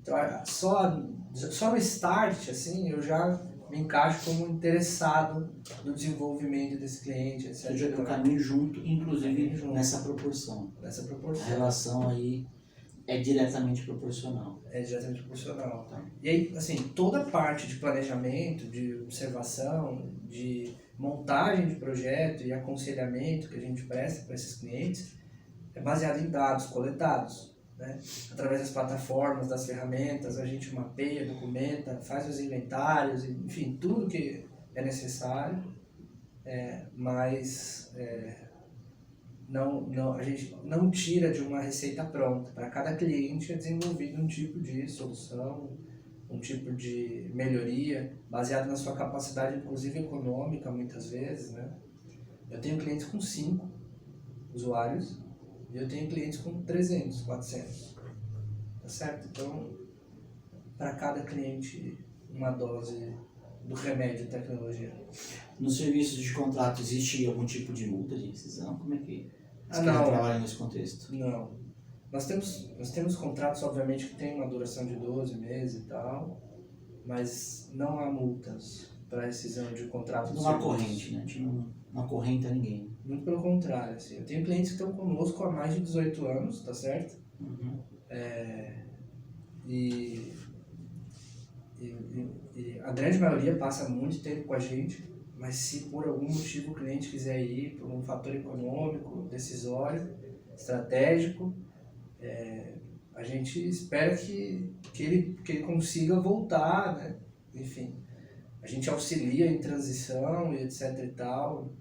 Então só no start, assim, eu já me encaixo como interessado no desenvolvimento desse cliente, etc. Você já tem um caminho junto, inclusive nessa proporção. Nessa proporção. A relação aí é diretamente proporcional. É diretamente proporcional. Tá? E aí, assim, toda a parte de planejamento, de observação, de montagem de projeto e aconselhamento que a gente presta para esses clientes é baseado em dados coletados, né? Através das plataformas, das ferramentas, a gente mapeia, documenta, faz os inventários, enfim, tudo que é necessário, mas a gente não tira de uma receita pronta. Para cada cliente é desenvolvido um tipo de solução, um tipo de melhoria, baseado na sua capacidade, inclusive econômica, muitas vezes, né? Eu tenho clientes com 5 usuários e eu tenho clientes com 300, 400. Tá certo? Então, para cada cliente, uma dose do remédio de tecnologia. Nos serviços de contrato existe algum tipo de multa de rescisão? Como é que você não trabalha nesse contexto? Não. Nós temos contratos, obviamente, que tem uma duração de 12 meses e tal, mas não há multas. para rescisão de contrato. Não há corrente, né? A gente não acorrenta ninguém. Muito pelo contrário, assim. Eu tenho clientes que estão conosco há mais de 18 anos, tá certo? Uhum. E a grande maioria passa muito tempo com a gente, mas se por algum motivo o cliente quiser ir, por um fator econômico, decisório, estratégico, a gente espera que ele consiga voltar, né? Enfim, a gente auxilia em transição e etc e tal.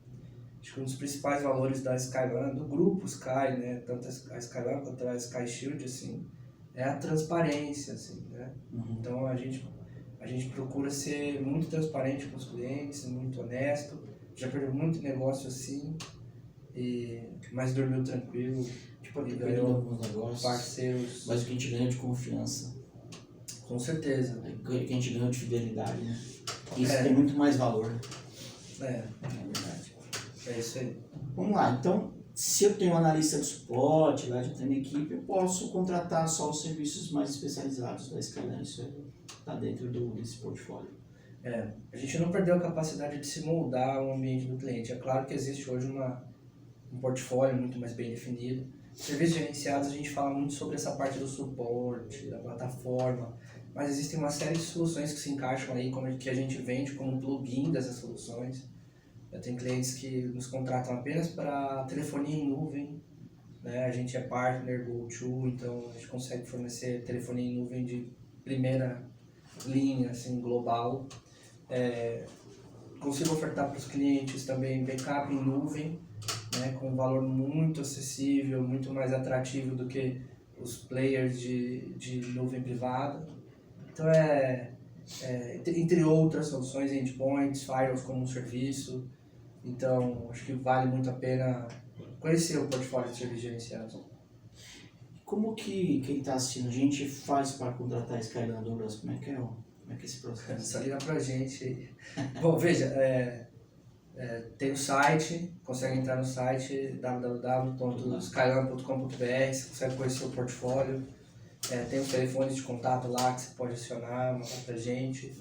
Acho que um dos principais valores da Skyline, do grupo Sky, né? Tanto a Skyline quanto a Sky Shield, assim, é a transparência, assim, né? Uhum. Então a gente procura ser muito transparente com os clientes, muito honesto. Já perdeu muito negócio assim, mas dormiu tranquilo. Tipo, E perdendo ganhou alguns negócios. parceiros. Mas o que a gente ganha de confiança. Com certeza. O que a gente ganha de fidelidade, né? Isso É. tem muito mais valor. É verdade. É isso aí. Vamos lá, então, se eu tenho um analista de suporte, lá de ter minha equipe, eu posso contratar só os serviços mais especializados da Skyline. Isso está dentro desse portfólio. A gente não perdeu a capacidade de se moldar ao ambiente do cliente. É claro que existe hoje um portfólio muito mais bem definido. Serviços gerenciados, a gente fala muito sobre essa parte do suporte, da plataforma, mas existem uma série de soluções que se encaixam aí, que a gente vende como plugin dessas soluções. Eu tenho clientes que nos contratam apenas para telefonia em nuvem, né? A gente é partner GoTo, então a gente consegue fornecer telefonia em nuvem de primeira linha, assim, global. Consigo ofertar para os clientes também backup em nuvem, né, com um valor muito acessível, muito mais atrativo do que os players de nuvem privada. Então entre outras soluções, endpoints, firewalls como um serviço. Então acho que vale muito a pena conhecer o portfólio de serviços gerenciados. Como que quem está assistindo a gente faz para contratar a Skyline Douglas? Como é que é esse processo? Só liga pra gente. Bom, veja, tem o site, consegue entrar no site www.skyline.com.br, você consegue conhecer o portfólio, tem os telefones de contato lá que você pode acionar, mandar pra gente.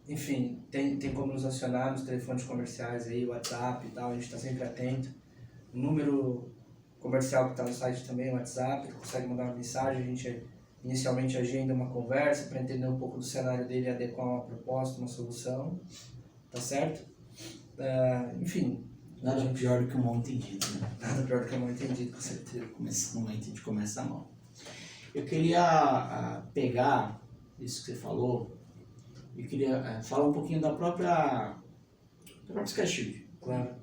Enfim, tem como nos acionar nos telefones comerciais aí, WhatsApp e tal, a gente está sempre atento. O número comercial que está no site também é o WhatsApp, consegue mandar uma mensagem, a gente inicialmente agenda uma conversa para entender um pouco do cenário dele e adequar uma proposta, uma solução, tá certo? Enfim. Nada pior do que um mal entendido, né? Nada pior do que um mal entendido, com certeza. No momento a gente começa mal. Eu queria pegar isso que você falou, eu queria falar um pouquinho da própria Sky Shield. Claro.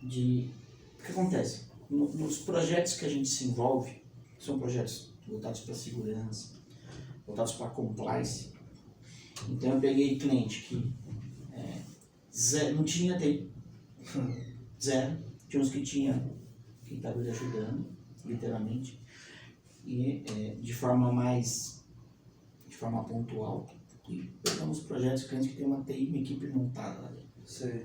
O que acontece? Nos projetos que a gente se envolve, são projetos voltados para segurança, voltados para compliance. Então eu peguei cliente que não tinha TI, zero. Tinha uns que tinha, quem estava lhe ajudando, literalmente, e de forma pontual. E pegamos projetos clientes que tem uma TI, uma equipe montada lá dentro. Sim.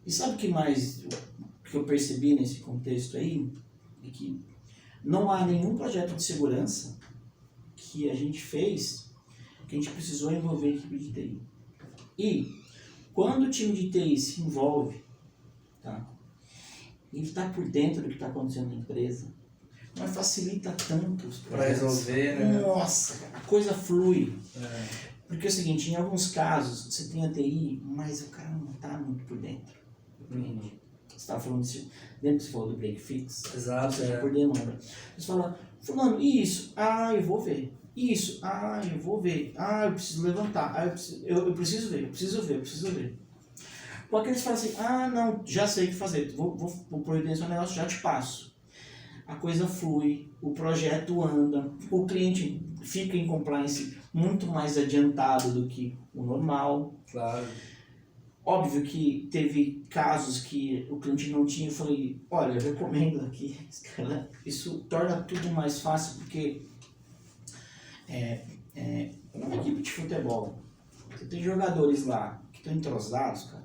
E sabe o que mais que eu percebi nesse contexto aí? É que não há nenhum projeto de segurança que a gente fez que a gente precisou envolver a equipe de TI. E quando o time de TI se envolve, tá? Ele está por dentro do que está acontecendo na empresa, mas facilita tanto os projetos. Para resolver, né? Nossa, a coisa flui. Porque é o seguinte, em alguns casos você tem a TI, mas o cara não está muito por dentro. Entende? Você estava falando disso, lembra que você falou do break fix? Exato. Você por demanda. Você fala, fulano, isso? Eu vou ver. Isso? Eu vou ver. Eu preciso levantar. Eu preciso ver. Com aqueles que falam assim, não, já sei o que fazer. Vou providenciar um negócio, já te passo. A coisa flui, o projeto anda, o cliente fica em compliance muito mais adiantado do que o normal. Claro. Óbvio que teve casos que o cliente não tinha, eu falei, olha, eu recomendo aqui, isso torna tudo mais fácil, porque uma equipe de futebol, você tem jogadores lá que estão entrosados, cara,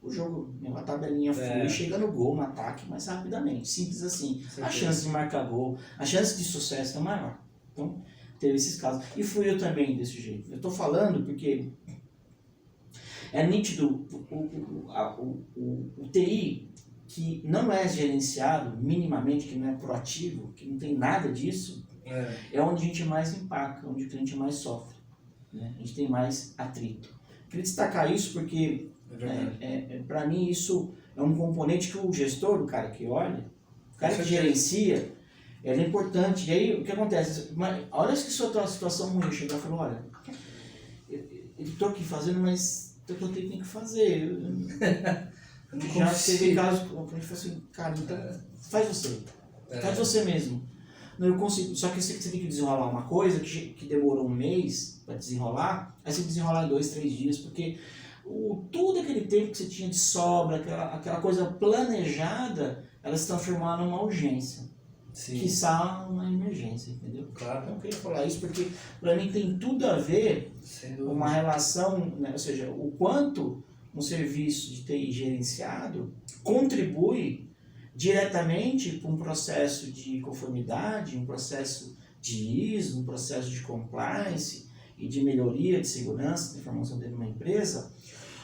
o jogo, a tabelinha flui, chega no gol, no ataque mais rapidamente, simples assim. A chance de marcar gol, a chance de sucesso é maior. Então, teve esses casos. E fui eu também desse jeito. Eu estou falando porque é nítido o TI que não é gerenciado minimamente, que não é proativo, que não tem nada disso, é onde a gente mais empaca, onde o cliente mais sofre. Né? A gente tem mais atrito. Queria destacar isso porque, para mim, isso é um componente que o gestor, o cara que olha, o cara que gerencia, ele é importante. E aí, o que acontece? Olha que situação ruim. Chegou e falou, olha, eu estou aqui fazendo, mas o que eu tenho que fazer. Já teve casos que a gente falou assim, cara, então faz você. Faz você mesmo. Não, eu consigo. Só que você tem que desenrolar uma coisa que demorou um mês para desenrolar, aí você desenrolar em 2, 3 dias, porque todo aquele tempo que você tinha de sobra, aquela coisa planejada, ela se transformar numa urgência. Quiçá uma emergência, entendeu? Claro. Então eu queria falar isso porque para mim tem tudo a ver com uma relação, né? Ou seja, o quanto um serviço de TI gerenciado contribui diretamente para um processo de conformidade, um processo de ISO, um processo de compliance e de melhoria de segurança da informação dentro de uma empresa,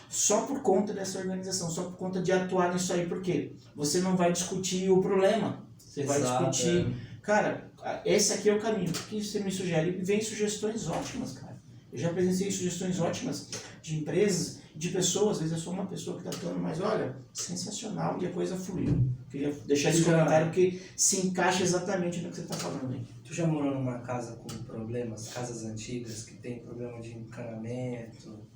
só por conta dessa organização, só por conta de atuar nisso aí. Por quê? Você não vai discutir o problema, você vai discutir, cara, esse aqui é o caminho, o que você me sugere? E vem sugestões ótimas, cara. Eu já presenciei sugestões ótimas de empresas, de pessoas, às vezes eu sou uma pessoa que está atuando, mas olha, sensacional, e a coisa fluiu. Queria deixar esse comentário porque se encaixa exatamente no que você está falando aí. Tu já morou numa casa com problemas, casas antigas que tem problema de encanamento?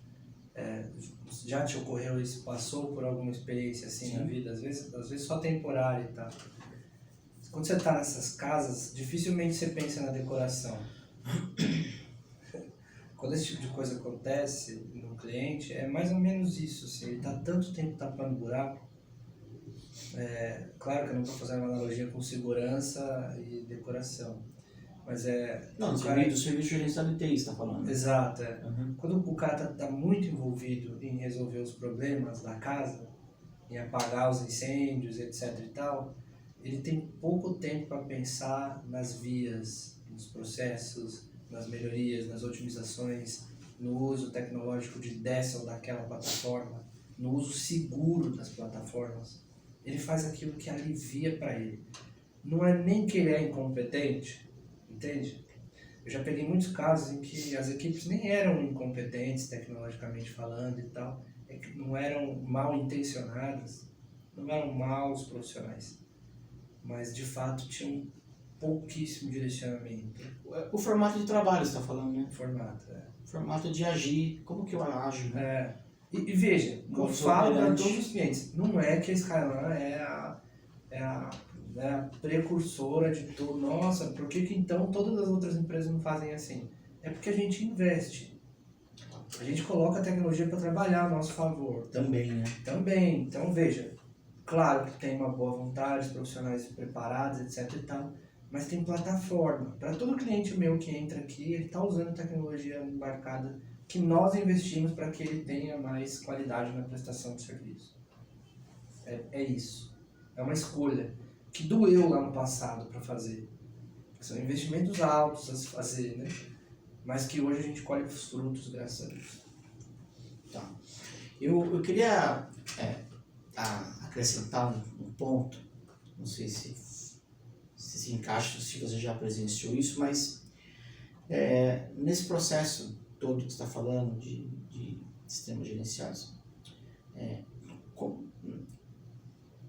Já te ocorreu isso? Passou por alguma experiência assim na vida? Às vezes só temporária e tal. Quando você está nessas casas, dificilmente você pensa na decoração. Quando esse tipo de coisa acontece no cliente, é mais ou menos isso. Assim, ele está tanto tempo tapando buraco. Claro que eu não estou fazendo uma analogia com segurança e decoração. Mas Não, do serviço gerenciado de TI, você está falando. Exato. Quando o cara está muito envolvido em resolver os problemas da casa, em apagar os incêndios, etc. e tal, ele tem pouco tempo para pensar nas vias, nos processos, nas melhorias, nas otimizações, no uso tecnológico dessa ou daquela plataforma, no uso seguro das plataformas. Ele faz aquilo que alivia para ele. Não é nem que ele é incompetente, entende? Eu já peguei muitos casos em que as equipes nem eram incompetentes tecnologicamente falando e tal, não eram mal intencionadas, não eram maus profissionais, mas de fato tinham pouquíssimo direcionamento. O formato de trabalho você está falando, né? O formato de agir, como que eu ajo, né? E veja, eu falo para todos os clientes, não é que a Skyline é a precursora de tudo. Nossa, por que então todas as outras empresas não fazem assim? É porque a gente investe. A gente coloca a tecnologia para trabalhar a nosso favor. Também, né? Também. Então, veja, claro que tem uma boa vontade, profissionais preparados, etc e tal, mas tem plataforma. Para todo cliente meu que entra aqui, ele está usando tecnologia embarcada que nós investimos para que ele tenha mais qualidade na prestação de serviço. É isso. É uma escolha que doeu lá no passado para fazer. São investimentos altos a se fazer, né? Mas que hoje a gente colhe os frutos, graças a Deus. Tá. Eu queria acrescentar um ponto, não sei se encaixa, se você já presenciou isso, mas nesse processo todo que você está falando de sistemas gerenciados,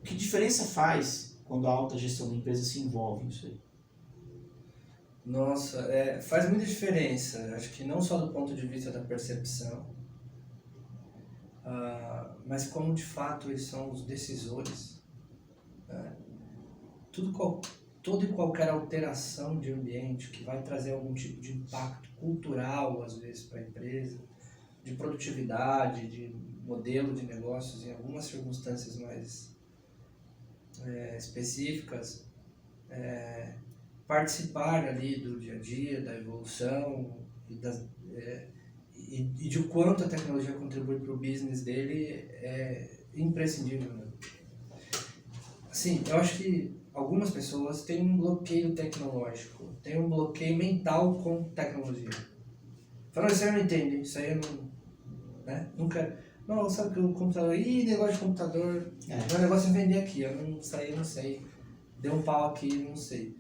que diferença faz quando a alta gestão da empresa se envolve nisso aí? Nossa, faz muita diferença. Acho que não só do ponto de vista da percepção, mas como de fato eles são os decisores. Toda e qualquer alteração de ambiente que vai trazer algum tipo de impacto cultural, às vezes, para a empresa, de produtividade, de modelo de negócios, em algumas circunstâncias mais específicas, participar ali do dia a dia, da evolução e de quanto a tecnologia contribui para o business dele é imprescindível, né? Assim, eu acho que algumas pessoas têm um bloqueio tecnológico, têm um bloqueio mental com tecnologia. Falam, isso aí eu não entendo, isso aí eu não... Né? Nunca... Não, sabe que o computador... Ih, negócio de computador... Meu negócio é vender aqui, eu não sei. Deu um pau aqui, não sei.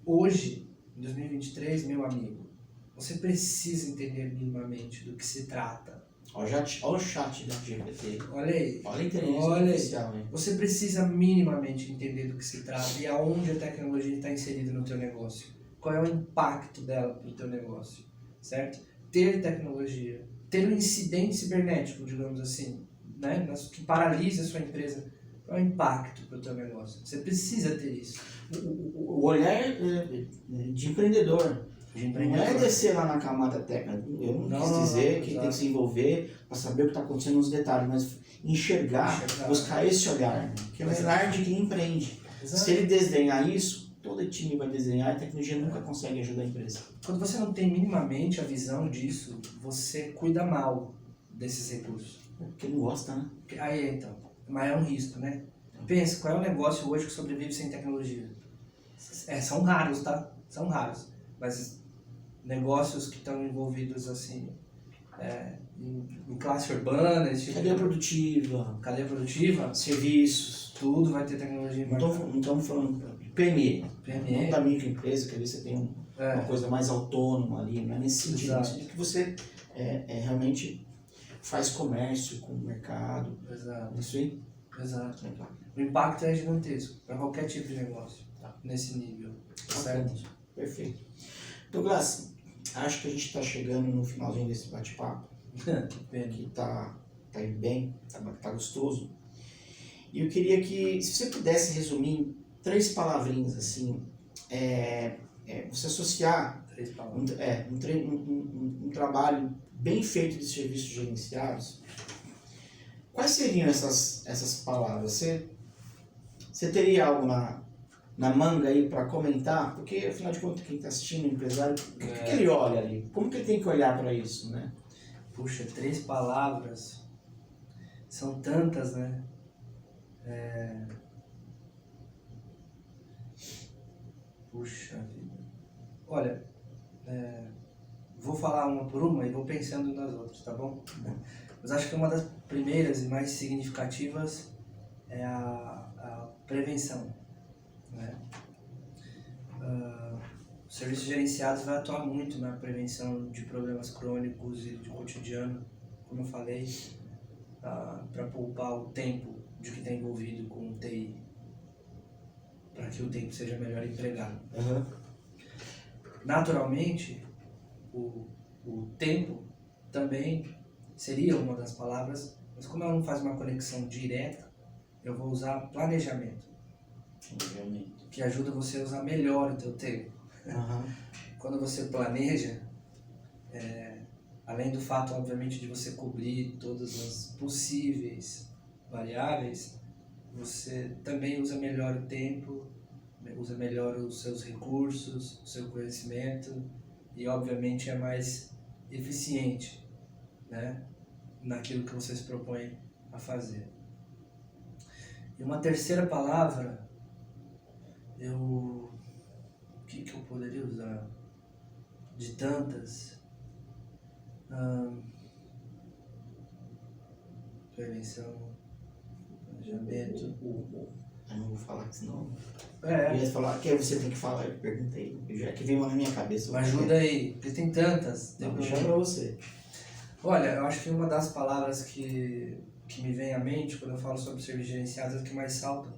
Hoje, em 2023, meu amigo, você precisa entender minimamente do que se trata. Olha o chat da GPT. Olha aí. Olha a inteligência artificial, hein? Você precisa minimamente entender do que se trata e aonde a tecnologia está inserida no teu negócio. Qual é o impacto dela para o teu negócio, certo? Ter tecnologia, ter um incidente cibernético, digamos assim, né? Que paralise a sua empresa. Qual é o impacto para o teu negócio? Você precisa ter isso. O olhar de empreendedor. Não é descer lá na camada técnica. Eu não quis dizer que tem que se envolver para saber o que está acontecendo nos detalhes, mas enxergar, buscar esse olhar, que é o olhar de quem empreende. Exato. Se ele desdenhar isso, todo time vai desdenhar e a tecnologia nunca consegue ajudar a empresa. Quando você não tem minimamente a visão disso, você cuida mal desses recursos. Porque não gosta, né? Aí então, mas é um risco, né? Pensa, qual é o negócio hoje que sobrevive sem tecnologia? São raros, tá? São raros. Mas negócios que estão envolvidos assim em classe urbana, esse tipo cadeia produtiva, serviços, tudo vai ter tecnologia. Não estamos falando de PME. Não da microempresa, que ali você tem uma coisa mais autônoma ali, não é nesse sentido. É no sentido que você realmente faz comércio com o mercado. Exato. Isso aí? Exato. O impacto é gigantesco para qualquer tipo de negócio, nesse nível. Certo? Perfeito. Douglas, acho que a gente está chegando no finalzinho desse bate-papo. Que tá indo bem, tá gostoso. E eu queria que, se você pudesse resumir em 3 palavrinhas, assim, você associar um trabalho bem feito de serviços gerenciados, quais seriam essas palavras? Você teria algo na manga aí para comentar? Porque, afinal de contas, quem está assistindo, o empresário, o que ele olha ali? Como que ele tem que olhar para isso, né? Puxa, 3 palavras, são tantas, né? Puxa vida. Olha, vou falar uma por uma e vou pensando nas outras, tá bom? Mas acho que uma das primeiras e mais significativas é a prevenção, né? Os serviços gerenciados vai atuar muito na prevenção de problemas crônicos e de cotidiano, como eu falei, para poupar o tempo de quem está envolvido com o TI, para que o tempo seja melhor empregado. Uhum. Naturalmente, o tempo também seria uma das palavras, mas como ela não faz uma conexão direta, eu vou usar planejamento. Que ajuda você a usar melhor o teu tempo. Uhum. Quando você planeja, além do fato, obviamente, de você cobrir todas as possíveis variáveis, você também usa melhor o tempo, usa melhor os seus recursos, o seu conhecimento e, obviamente, é mais eficiente, né, naquilo que você se propõe a fazer. E uma terceira palavra, o que eu poderia usar? De tantas. Prevenção, planejamento. Eu não vou falar que senão. Eu ia falar que você tem que falar, eu perguntei. Já que veio uma na minha cabeça. Mas ajuda aí, porque tem tantas. Vou deixar pra você. Olha, eu acho que uma das palavras que me vem à mente quando eu falo sobre serviços gerenciados, que mais salta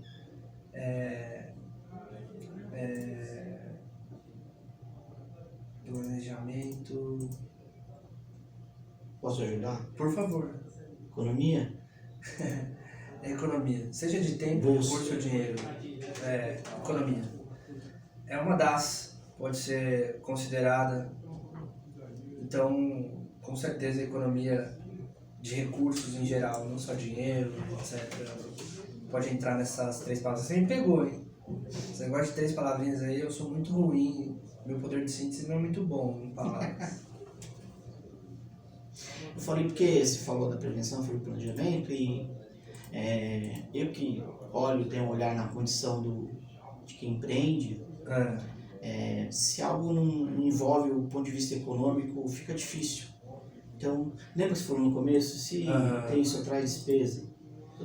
planejamento. Posso ajudar? Por favor. Economia? Economia. Seja de tempo, recurso ou dinheiro. Economia. É uma das, pode ser considerada. Então, com certeza, a economia de recursos em geral, não só dinheiro, etc. Pode entrar nessas 3 palavras. Você me pegou, hein? Esse negócio de 3 palavrinhas aí, eu sou muito ruim. Meu poder de síntese não é muito bom em palavras. Eu falei porque você falou da prevenção, falou do planejamento e eu que olho, tenho um olhar na condição de quem empreende, se algo não envolve o ponto de vista econômico, fica difícil. Então, lembra que você falou no começo? Se tem isso, traz despesa,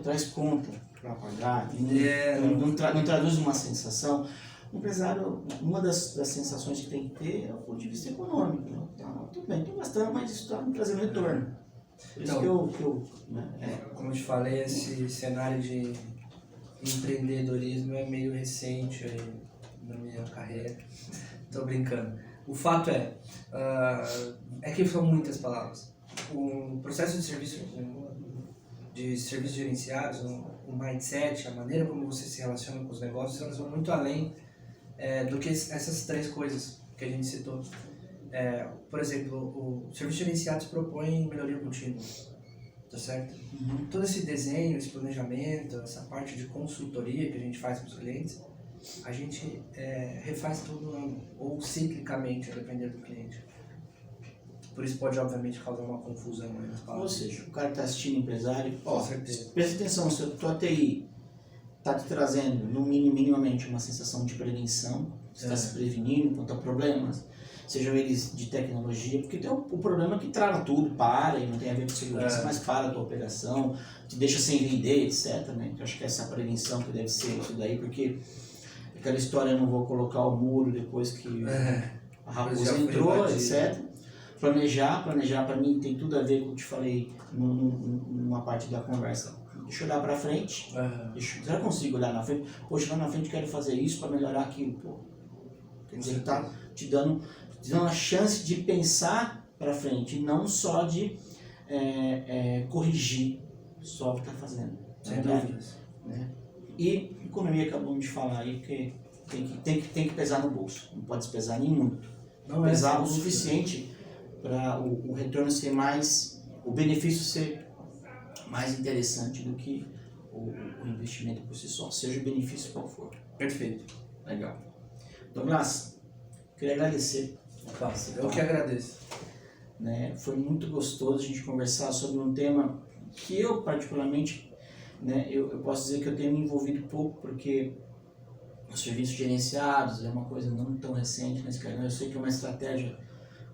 traz conta para pagar, não traduz uma sensação. O empresário, uma das sensações que tem que ter é o ponto de vista econômico. Né? Então, tudo bem, estou gastando, mas isso está me trazendo retorno. Por isso como eu te falei, esse cenário de empreendedorismo é meio recente aí na minha carreira. Tô brincando. O fato é que são muitas palavras. O processo de serviços gerenciados, o mindset, a maneira como você se relaciona com os negócios, elas vão muito além do que essas três coisas que a gente citou. Por exemplo, o serviço gerenciado propõe melhoria contínua, tá certo? Todo esse desenho, esse planejamento, essa parte de consultoria que a gente faz para os clientes, a gente refaz todo ano, ou ciclicamente, a depender do cliente. Por isso pode, obviamente, causar uma confusão nas palavras. Ou seja, o cara que está assistindo empresário, certeza. Presta atenção, se a tua TI está te trazendo, no minimamente, uma sensação de prevenção, você está se prevenindo quanto a problemas, sejam eles de tecnologia, porque tem o problema que trava tudo, para, e não tem a ver com segurança, mas para a tua operação, te deixa sem vender, etc. Né? Eu acho que essa prevenção que deve ser isso daí, porque aquela história, eu não vou colocar o muro depois que a raposa entrou, etc. Planejar para mim tem tudo a ver com o que eu te falei numa parte da conversa. Deixa eu olhar para frente, será que eu consigo olhar na frente? Poxa, lá na frente eu quero fazer isso para melhorar aquilo. Pô. Quer dizer, está te dando a chance de pensar para frente, não só de corrigir só o que está fazendo. Sem dúvidas. Né? E economia, acabamos de falar aí, porque tem que pesar no bolso, não pode pesar nem muito. Não pesar o suficiente para o retorno ser mais, o benefício ser mais interessante do que o investimento por si só, seja o benefício qual for. Perfeito. Legal. Douglas, queria agradecer. Eu que agradeço. Né? Foi muito gostoso a gente conversar sobre um tema que eu particularmente, né, eu posso dizer que eu tenho me envolvido pouco, porque os serviços gerenciados é uma coisa não tão recente nesse canal. Eu sei que é uma estratégia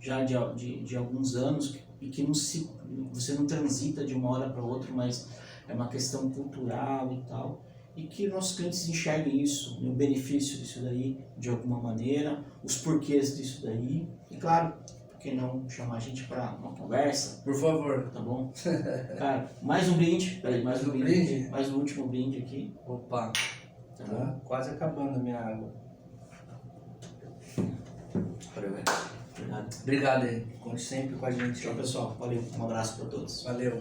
já de alguns anos e que você não transita de uma hora para outra, mas é uma questão cultural e tal, e que nossos clientes enxerguem isso, o benefício disso daí de alguma maneira, os porquês disso daí, e claro, por que não chamar a gente para uma conversa? Por favor. Tá bom? Cara, mais um brinde, peraí, mais um brinde, mais um último brinde aqui. Opa, tá bom? Quase acabando a minha água. Obrigado. Obrigado aí, conte sempre com a gente. Tchau, pessoal, valeu, um abraço para todos. Valeu.